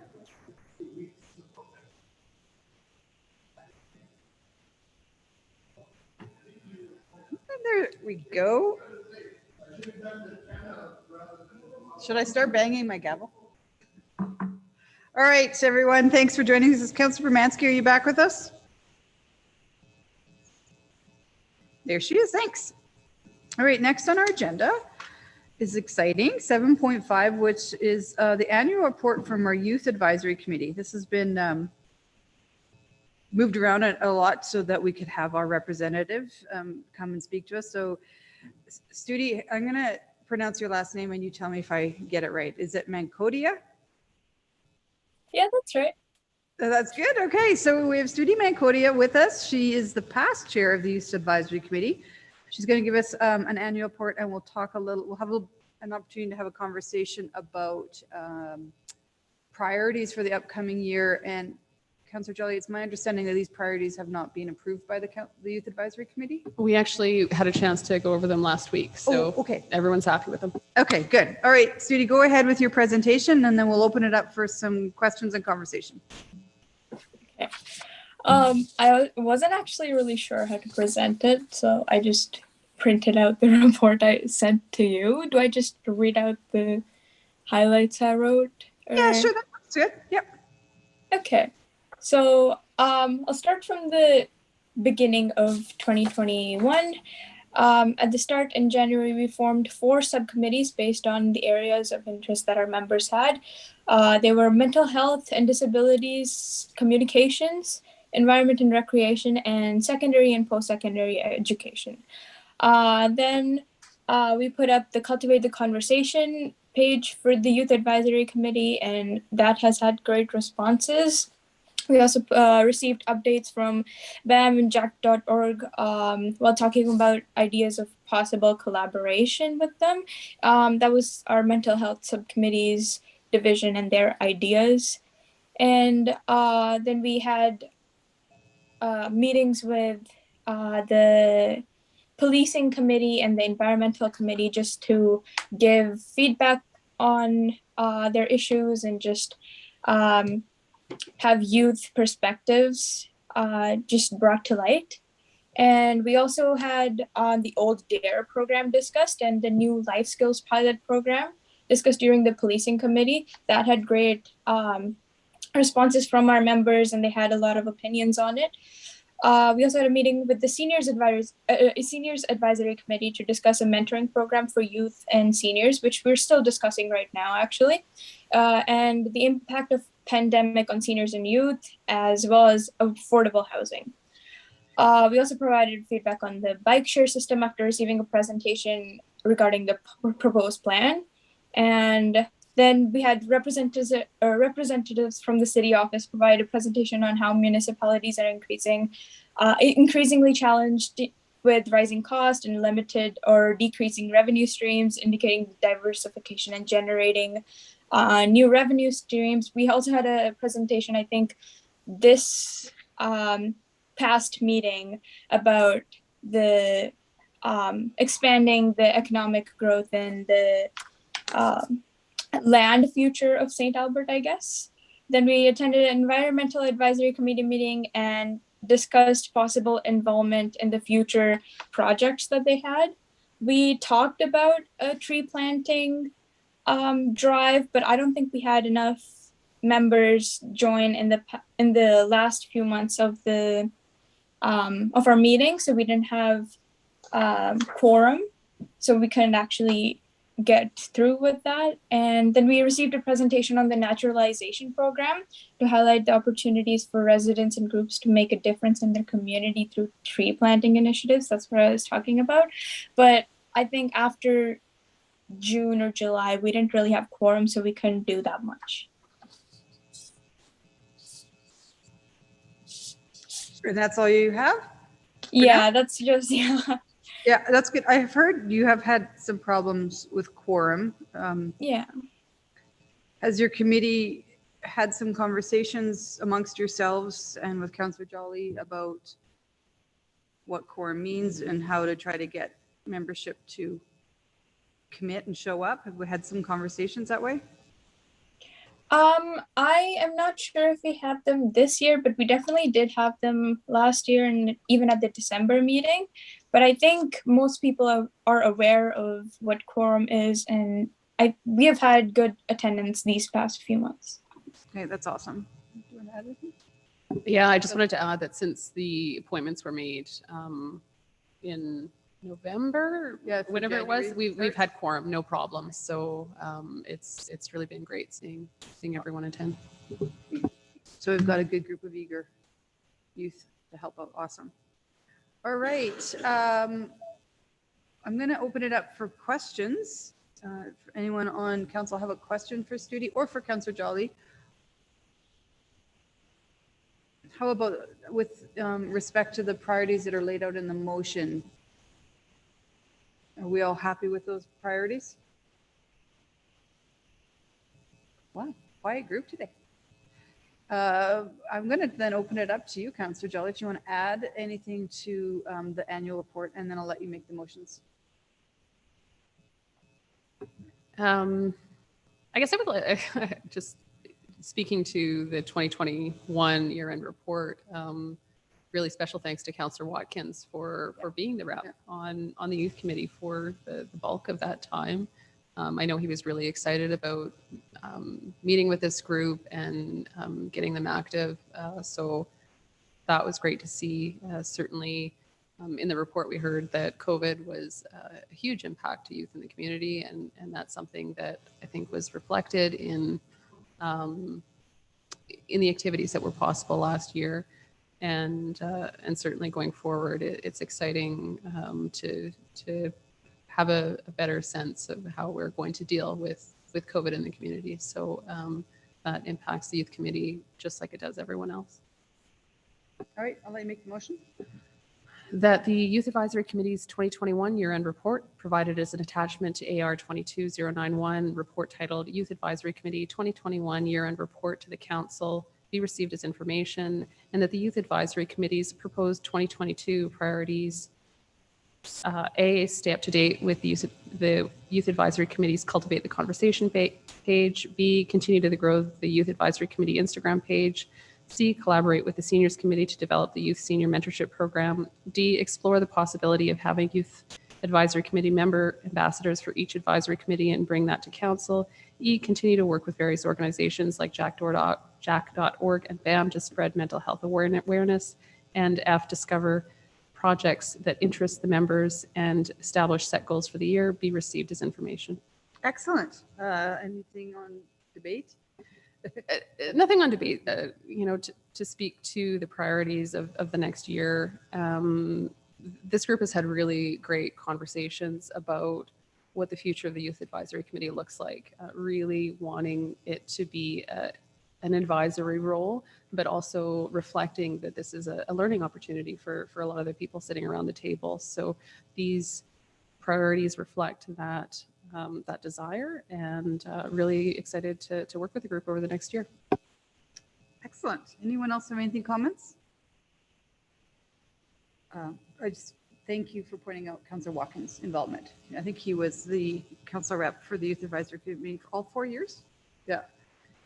There we go. Should I start banging my gavel? All right, everyone, thanks for joining us. Councilor Bermansky, are you back with us? There she is, thanks. All right, next on our agenda is exciting, 7.5, which is the annual report from our Youth Advisory Committee. This has been moved around a lot so that we could have our representative come and speak to us. So, Studi, I'm going to pronounce your last name and you tell me if I get it right. Is it Mancodia? Yeah, that's right. That's good. Okay, so we have Studi Mancodia with us. She is the past chair of the Youth Advisory Committee. She's going to give us an annual report, and we'll talk a little. We'll have an opportunity to have a conversation about priorities for the upcoming year. And Councillor Jolly, it's my understanding that these priorities have not been approved by the Youth Advisory Committee. We actually had a chance to go over them last week, so okay, everyone's happy with them. Okay, good. All right, Studi, go ahead with your presentation, and then we'll open it up for some questions and conversation. Okay. I wasn't actually really sure how to present it, so I just printed out the report I sent to you. Do I just read out the highlights I wrote? Or... Yeah, sure, that's good. Yep. Okay. So I'll start from the beginning of 2021. At the start in January, we formed 4 subcommittees based on the areas of interest that our members had. They were mental health and disabilities, communications, environment and recreation, and secondary and post-secondary education. Then we put up the Cultivate the Conversation page for the Youth Advisory Committee, and that has had great responses. We also received updates from BAM and jack.org while talking about ideas of possible collaboration with them. That was our mental health subcommittee's division and their ideas. And then we had meetings with the policing committee and the environmental committee just to give feedback on their issues and just have youth perspectives just brought to light. And we also had the old DARE program discussed and the new life skills pilot program discussed during the policing committee. That had great responses from our members, and they had a lot of opinions on it. We also had a meeting with the Seniors Advisory Committee to discuss a mentoring program for youth and seniors, which we're still discussing right now, actually, and the impact of pandemic on seniors and youth, as well as affordable housing. We also provided feedback on the bike share system after receiving a presentation regarding the proposed plan. And then we had representatives from the city office provide a presentation on how municipalities are increasingly challenged with rising cost and limited or decreasing revenue streams, indicating diversification and generating new revenue streams. We also had a presentation, I think, this past meeting about the expanding the economic growth and the land future of St. Albert, I guess. Then we attended an environmental advisory committee meeting and discussed possible involvement in the future projects that they had. We talked about a tree planting drive, but I don't think we had enough members join in the last few months of the of our meeting, so we didn't have quorum, so we couldn't actually get through with that. And then we received a presentation on the Naturalization Program to highlight the opportunities for residents and groups to make a difference in their community through tree planting initiatives. That's what I was talking about. But I think after June or July, we didn't really have quorum, so we couldn't do that much. And that's all you have? Yeah, that's just, yeah. Yeah, that's good. I've heard you have had some problems with quorum. Yeah. Has your committee had some conversations amongst yourselves and with Councillor Jolly about what quorum means and how to try to get membership to commit and show up? Have we had some conversations that way? I am not sure if we have them this year, but we definitely did have them last year and even at the December meeting. But I think most people are aware of what quorum is, and we have had good attendance these past few months. Okay, that's awesome. Do you want to add anything? Yeah, I just wanted to add that since the appointments were made in November, Yeah, for whenever it was, January we've start. had quorum, no problem. So it's really been great seeing everyone attend. So we've got a good group of eager youth to help out. Awesome. All right. I'm going to open it up for questions. If anyone on council have a question for Studi or for Councillor Jolly? How about with respect to the priorities that are laid out in the motion? Are we all happy with those priorities? Wow, quiet group today. I'm going to then open it up to you, Councillor Jolly, if you want to add anything to the annual report, and then I'll let you make the motions. I guess I would like just speaking to the 2021 year-end report. Really special thanks to Councillor Watkins for being the rep on the youth committee for the bulk of that time. I know he was really excited about meeting with this group and getting them active. So that was great to see. Certainly in the report, we heard that COVID was a huge impact to youth in the community. And that's something that I think was reflected in the activities that were possible last year. And certainly going forward, it's exciting to have a better sense of how we're going to deal with COVID in the community. So that impacts the youth committee just like it does everyone else. All right, I'll let you make the motion. That the Youth Advisory Committee's 2021 year-end report, provided as an attachment to AR 22091, report titled Youth Advisory Committee 2021 year-end report to the Council, be received as information, and that the Youth Advisory Committee's proposed 2022 priorities, A, stay up to date with the Youth Advisory Committee's Cultivate the Conversation page, B, continue to grow the Youth Advisory Committee Instagram page, C, collaborate with the Seniors Committee to develop the Youth Senior Mentorship Program, D, explore the possibility of having Youth Advisory Committee member ambassadors for each advisory committee and bring that to council, E, continue to work with various organizations like jack.org and BAM to spread mental health awareness, and F, discover projects that interest the members and establish set goals for the year, be received as information. Excellent. Anything on debate? Nothing on debate. To speak to the priorities of the next year, this group has had really great conversations about what the future of the Youth Advisory Committee looks like, really wanting it to be an advisory role, but also reflecting that this is a learning opportunity for a lot of the people sitting around the table. So these priorities reflect that desire, and really excited to work with the group over the next year. Excellent. Anyone else have anything comments? I just thank you for pointing out Councillor Watkins' involvement. I think he was the council rep for the Youth Advisory Committee for all 4 years. Yeah.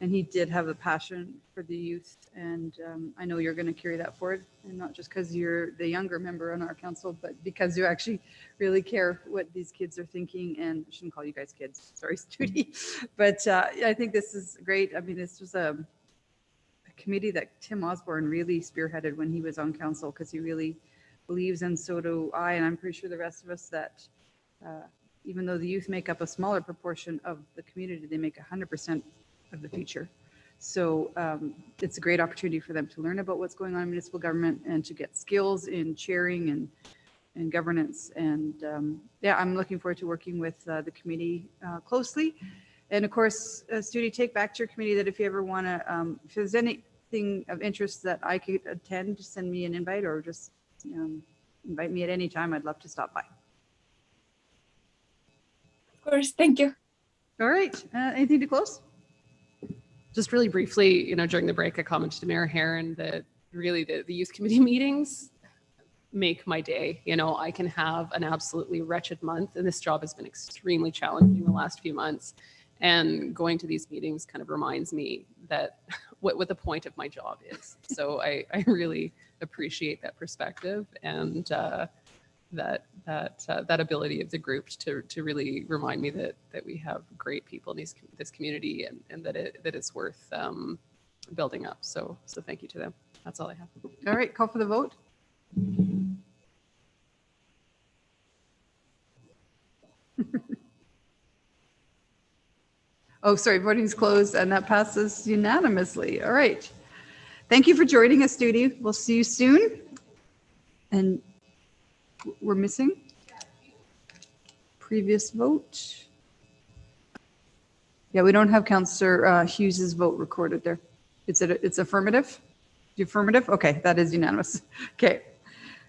And he did have a passion for the youth. And I know you're going to carry that forward. And not just because you're the younger member on our council, but because you actually really care what these kids are thinking. And I shouldn't call you guys kids. Sorry, Studi. But I think this is great. I mean, this was a committee that Tim Osborne really spearheaded when he was on council, because he really believes, and so do I, and I'm pretty sure the rest of us, that even though the youth make up a smaller proportion of the community, they make 100% of the future. So it's a great opportunity for them to learn about what's going on in municipal government and to get skills in chairing and governance. And yeah, I'm looking forward to working with the committee closely. And of course, Studi, take back to your committee that if you ever want to, if there's anything of interest that I could attend, just send me an invite, or just invite me at any time. I'd love to stop by. Of course, thank you. All right, anything to close? Just really briefly, during the break, I commented to Mayor Herron that really the youth committee meetings make my day. I can have an absolutely wretched month, and this job has been extremely challenging the last few months. And going to these meetings kind of reminds me that what the point of my job is. So I really appreciate that perspective and that ability of the group to really remind me that we have great people in this community and that it's worth building up. So thank you to them. That's all I have. All right, call for the vote. Oh, sorry, voting's closed and that passes unanimously. All right. Thank you for joining us, Judy. We'll see you soon. And we're missing previous vote. Yeah, we don't have Councillor Hughes's vote recorded there. It's affirmative? The affirmative? Okay, that is unanimous. Okay.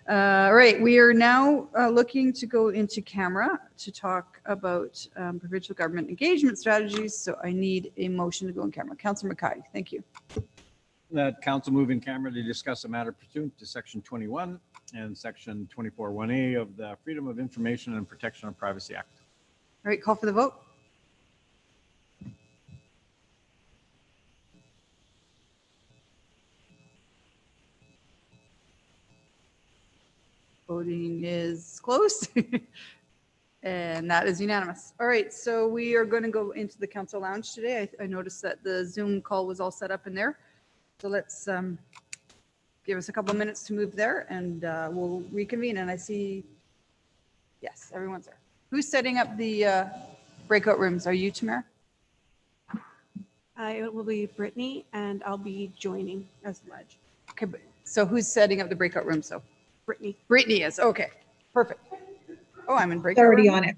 All right, we are now looking to go into camera to talk about provincial government engagement strategies. So I need a motion to go in camera. Councillor Mackay, thank you. That council move in camera to discuss a matter pursuant to section 21 and section 24(1)A of the Freedom of Information and Protection of Privacy Act. All right, call for the vote. Voting is closed. And that is unanimous. All right, so we are going to go into the council lounge today. I noticed that the Zoom call was all set up in there. So let's give us a couple of minutes to move there and we'll reconvene. And I see, yes, everyone's there. Who's setting up the breakout rooms? Are you, Tamara? It will be Brittany, and I'll be joining as Ledge. Okay, so who's setting up the breakout rooms? So Brittany. Brittany is, okay, perfect. Oh, I'm in It's breakout already room. on it.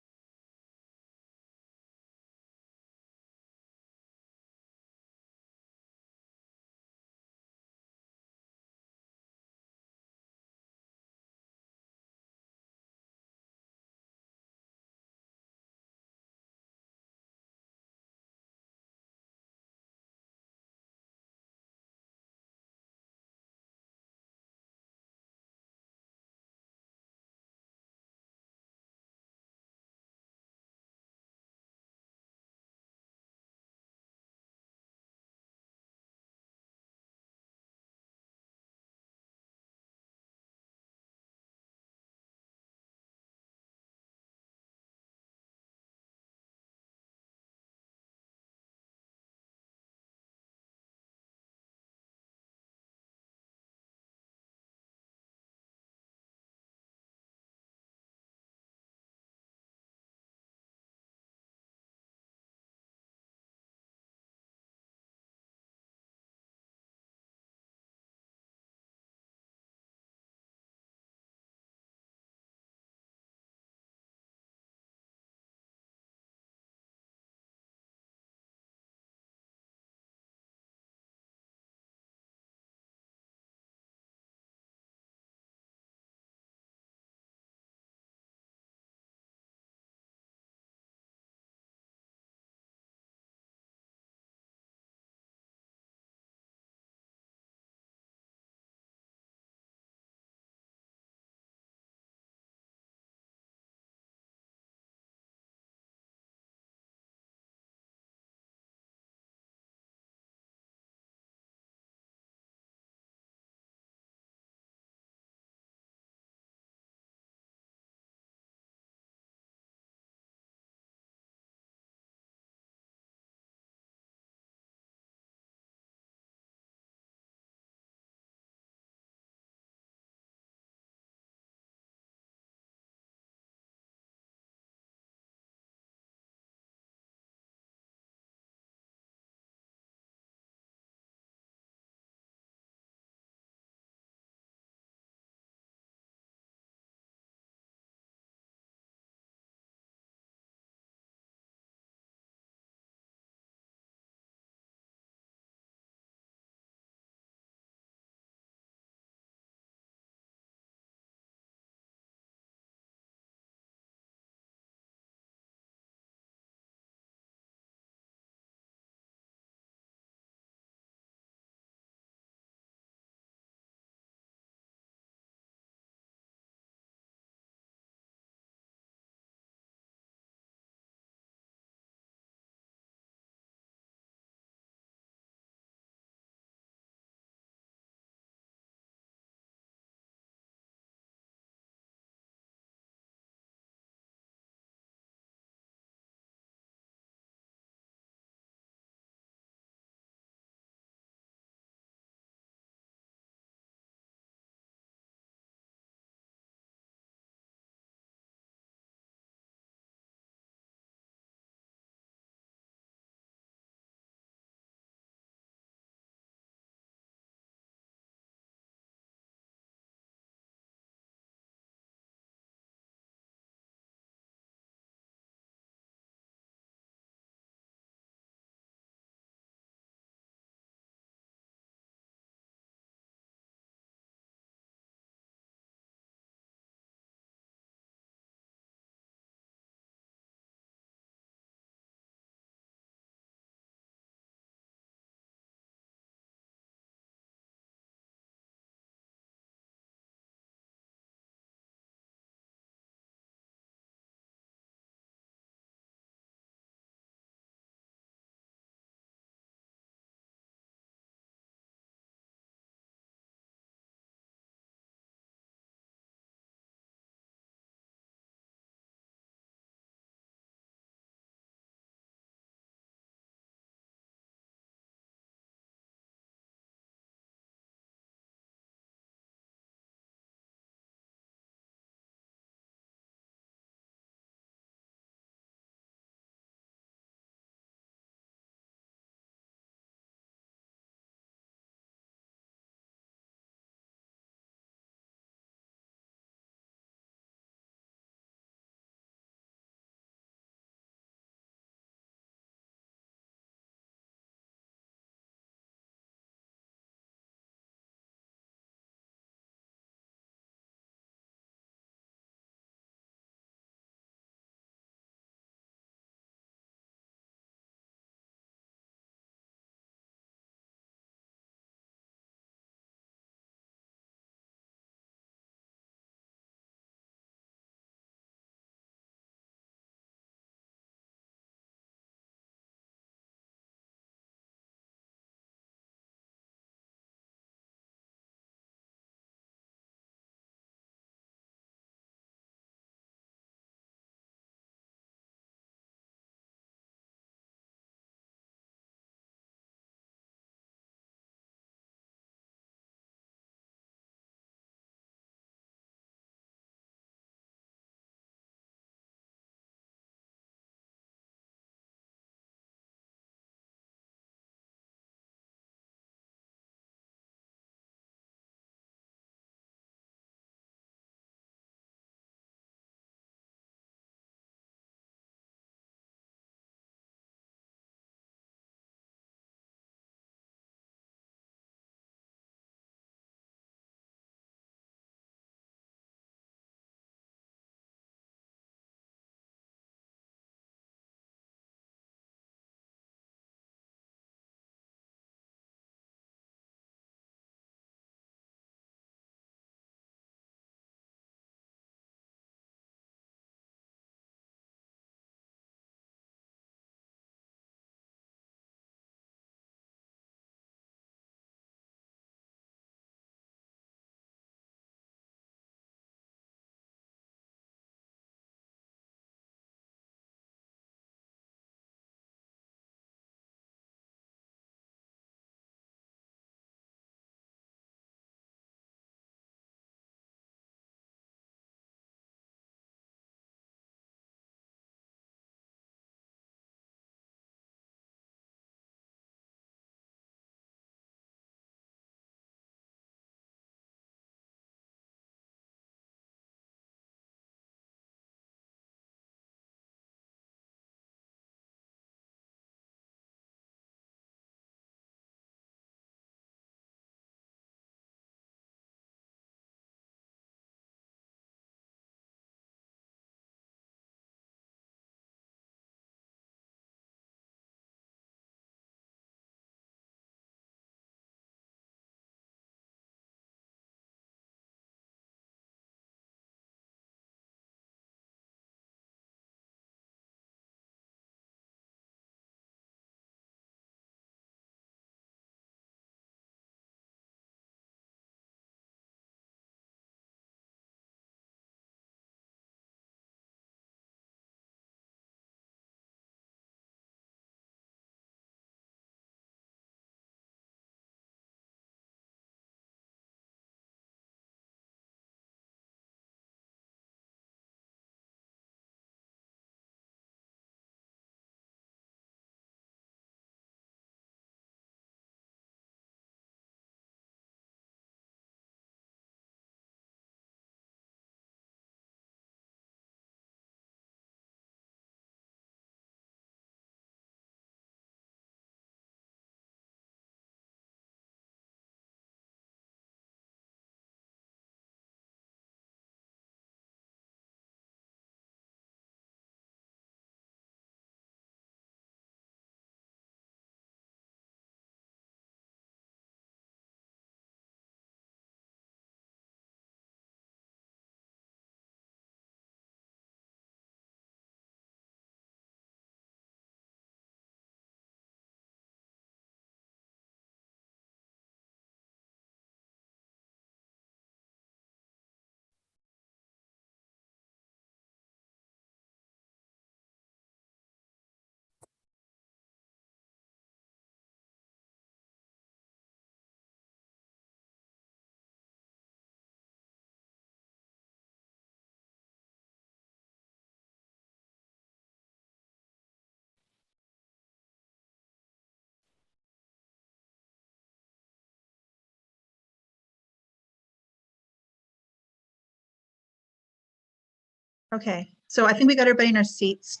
Okay, so I think we got everybody in our seats.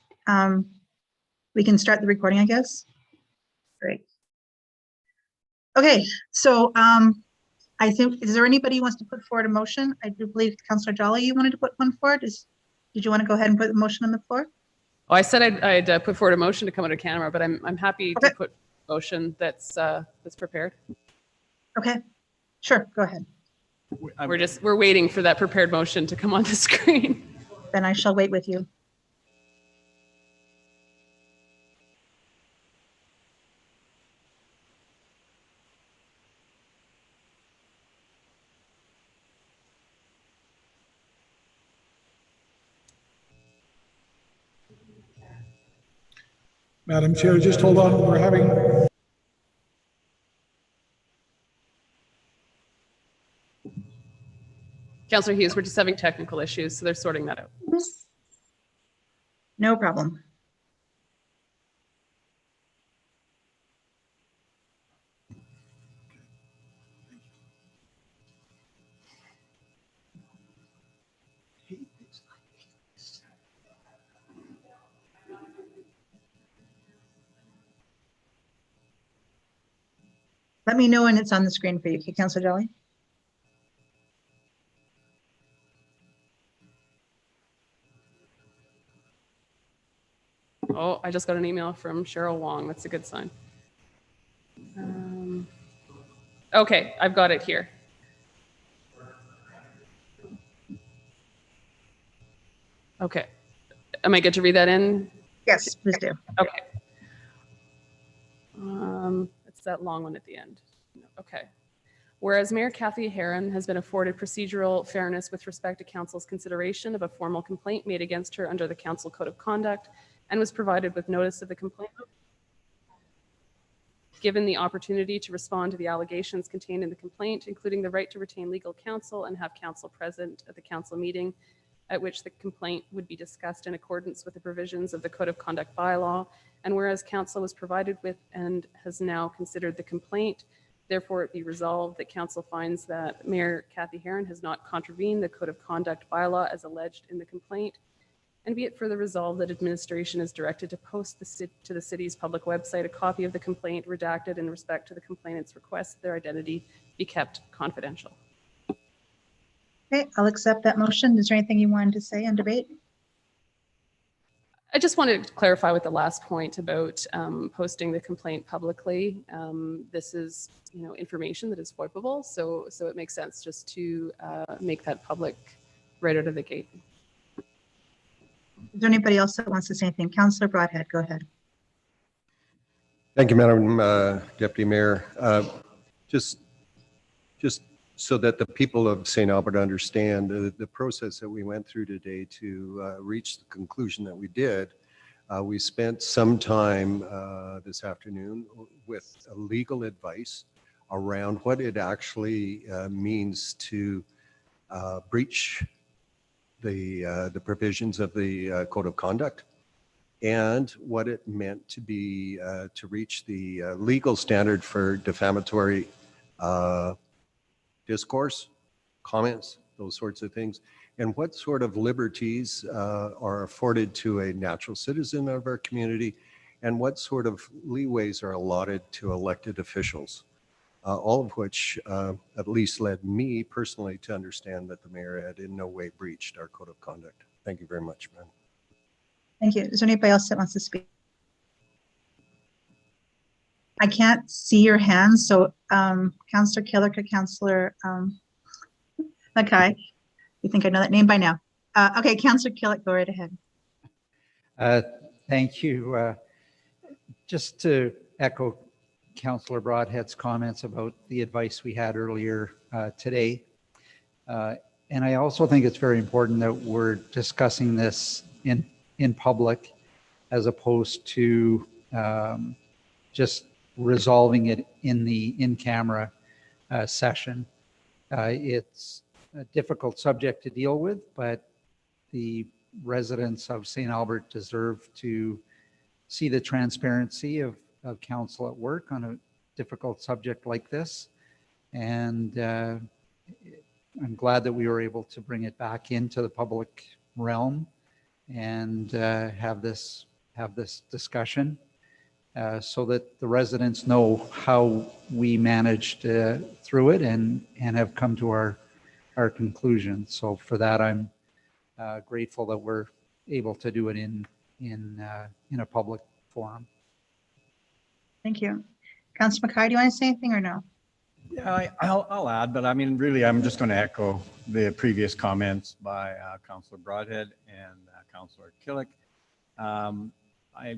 We can start the recording, I guess. Great. Okay, so I think, is there anybody who wants to put forward a motion? I do believe Councillor Jolly, you wanted to put one forward. Did you want to go ahead and put the motion on the floor? Oh, I said I'd put forward a motion to come out of camera, but I'm happy Okay. to put a motion that's prepared. Okay, sure, go ahead. We're waiting for that prepared motion to come on the screen. Then I shall wait with you. Madam Chair, just hold on. We're having. Councillor Hughes, we're just having technical issues, so they're sorting that out. No problem. Let me know when it's on the screen for you, okay, Councillor Jolly? Oh, I just got an email from Cheryl Wong. That's a good sign. Okay, I've got it here. Okay. Am I good to read that in? Yes, please do. Okay. It's that long one at the end. Okay. Whereas Mayor Kathy Heron has been afforded procedural fairness with respect to council's consideration of a formal complaint made against her under the council code of conduct and was provided with notice of the complaint, given the opportunity to respond to the allegations contained in the complaint, including the right to retain legal counsel and have counsel present at the council meeting at which the complaint would be discussed in accordance with the provisions of the Code of Conduct bylaw, and whereas counsel was provided with and has now considered the complaint, therefore it be resolved that council finds that Mayor Kathy Heron has not contravened the Code of Conduct bylaw as alleged in the complaint, and be it further resolved that administration is directed to post to the city's public website a copy of the complaint redacted in respect to the complainant's request that their identity be kept confidential. Okay, I'll accept that motion. Is there anything you wanted to say on debate? I just wanted to clarify with the last point about posting the complaint publicly. This is, information that is FOIPable, so it makes sense just to make that public right out of the gate. Is there anybody else that wants to say anything? Councillor Broadhead, go ahead. Thank you, Madam Deputy Mayor. Just so that the people of St. Albert understand the process that we went through today to reach the conclusion that we did, we spent some time this afternoon with legal advice around what it actually means to breach the provisions of the Code of Conduct, and what it meant to be to reach the legal standard for defamatory discourse, comments, those sorts of things, and what sort of liberties are afforded to a natural citizen of our community, and what sort of leeways are allotted to elected officials. All of which at least led me personally to understand that the mayor had in no way breached our code of conduct. Thank you very much, man. Thank you. Is there anybody else that wants to speak? I can't see your hands, so Councillor Killick or Councillor Mackay, you think I know that name by now. Okay, Councillor Killick, go right ahead. Thank you. Just to echo Councillor Broadhead's comments about the advice we had earlier today. And I also think it's very important that we're discussing this in public as opposed to just resolving it in the in-camera session. It's a difficult subject to deal with, but the residents of St. Albert deserve to see the transparency of council at work on a difficult subject like this. And I'm glad that we were able to bring it back into the public realm and have this discussion so that the residents know how we managed through it and have come to our conclusion. So for that, I'm grateful that we're able to do it in a public forum. Thank you. Councillor Mackay, do you want to say anything or no? Yeah, I'll add, but I mean, really, I'm just going to echo the previous comments by Councillor Broadhead and Councillor Killick. I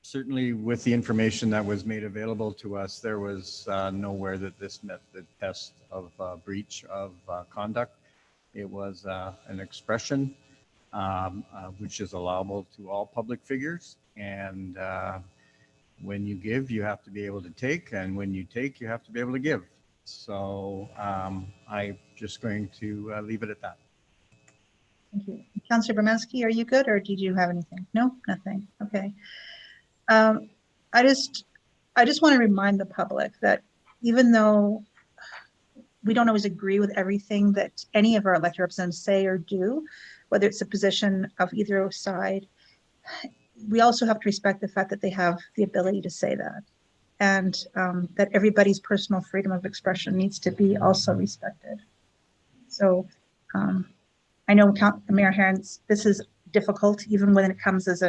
certainly, with the information that was made available to us, there was nowhere that this met the test of breach of conduct. It was an expression which is allowable to all public figures, and when you give, you have to be able to take, and when you take, you have to be able to give. So I'm just going to leave it at that. Thank you. Councillor Bermansky, are you good, or did you have anything? No, nothing. Okay. I just want to remind the public that even though we don't always agree with everything that any of our elected representatives say or do, whether it's a position of either side, we also have to respect the fact that they have the ability to say that, and that everybody's personal freedom of expression needs to be also respected. So I know Mayor Herons, this is difficult, even when it comes as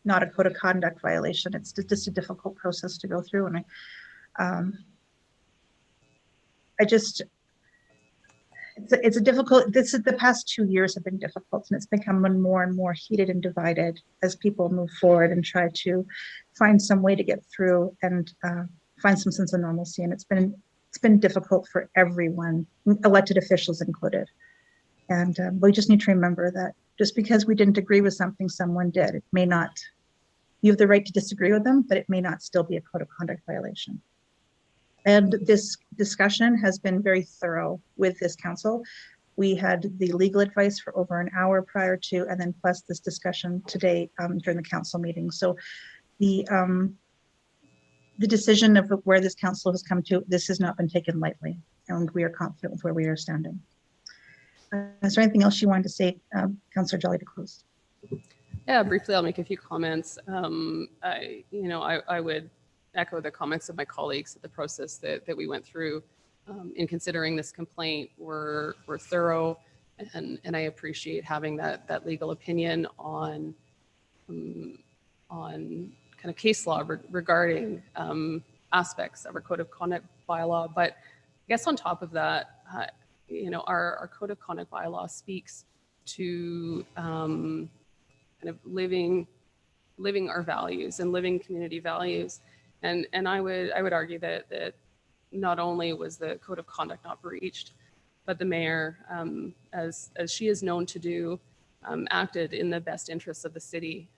not a code of conduct violation. It's just a difficult process to go through, and it's a difficult. The past 2 years have been difficult, and it's become more and more heated and divided as people move forward and try to find some way to get through and find some sense of normalcy. And it's been difficult for everyone, elected officials included. And we just need to remember that just because we didn't agree with something someone did, it may not. You have the right to disagree with them, but it may not still be a code of conduct violation. And this discussion has been very thorough with this council. We had the legal advice for over an hour prior to, and then plus this discussion today during the council meeting. So the decision of where this council has come to, this has not been taken lightly, and we are confident with where we are standing. Is there anything else you wanted to say, Councillor Jolly, to close? Yeah, briefly, I'll make a few comments. I would echo the comments of my colleagues that the process that we went through in considering this complaint were thorough, and I appreciate having that legal opinion on kind of case law regarding aspects of our code of conduct bylaw. But I guess on top of that, our code of conduct bylaw speaks to kind of living our values and living community values. And I would argue that not only was the code of conduct not breached, but the mayor, as she is known to do, acted in the best interests of the city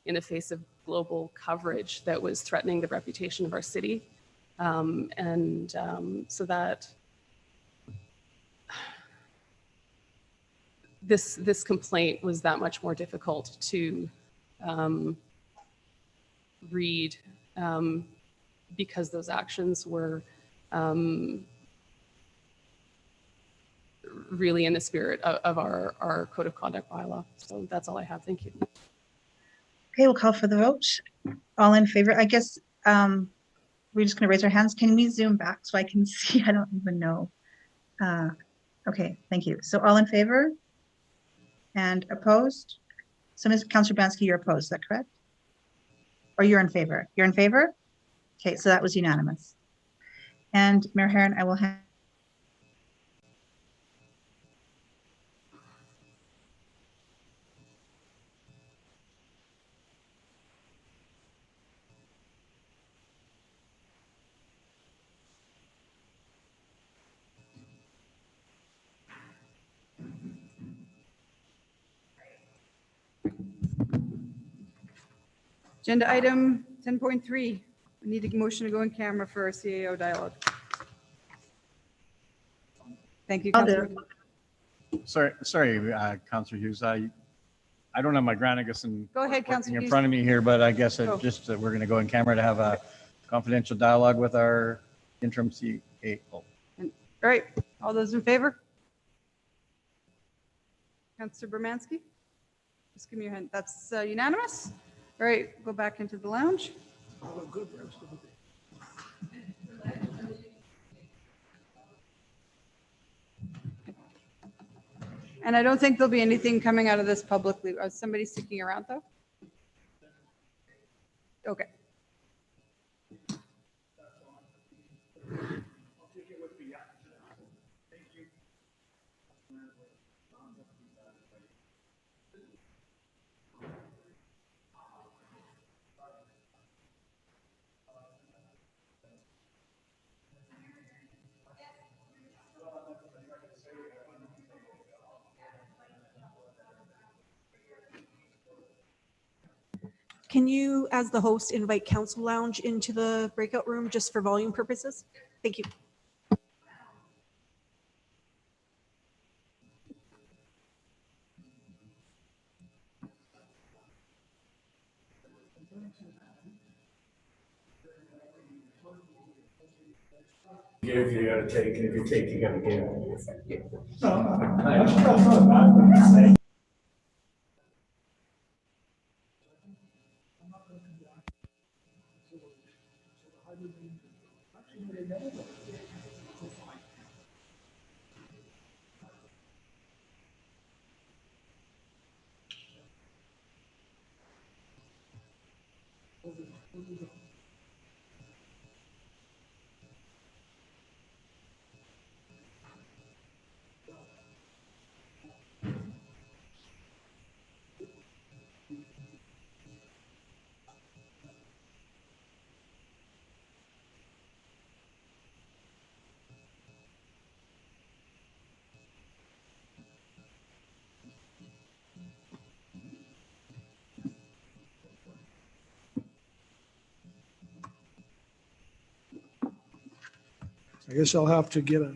in the face of global coverage that was threatening the reputation of our city. So that this complaint was that much more difficult to read because those actions were really in the spirit of our code of conduct bylaw. So that's all I have. Thank you. Okay, we'll call for the vote. All in favor? I guess we're just going to raise our hands. Can we zoom back so I can see? I don't even know. Okay, thank you. So all in favor? And opposed? So Ms. Councillor Bansky, you're opposed, is that correct? Or you're in favor? You're in favor? Okay, so that was unanimous. And Mayor Heron, I will hand. Agenda item 10.3. We need a motion to go in camera for our CAO dialogue. Thank you, Councillor. Sorry, Councillor Hughes. I don't have my Granicus and Go ahead, Councillor in Hughes. front of me here, but I guess Go. we're going to go in camera to have a confidential dialogue with our interim CAO. All right, all those in favor? Councillor Bermansky? Just give me your hand. That's unanimous. All right, go back into the lounge. And I don't think there'll be anything coming out of this publicly. Is somebody sticking around though? Okay. Can you, as the host, invite Council Lounge into the breakout room just for volume purposes? Thank you. Give, you gotta take, and if you take, you gotta give. I guess I'll have to get a.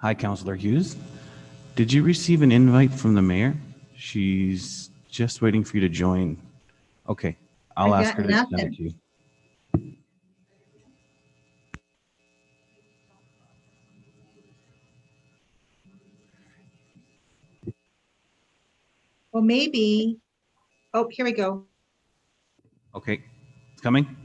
Hi, Councillor Hughes. Did you receive an invite from the mayor? She's just waiting for you to join. Okay, I'll ask her to send it to you. Well, maybe, oh, here we go. Okay, it's coming?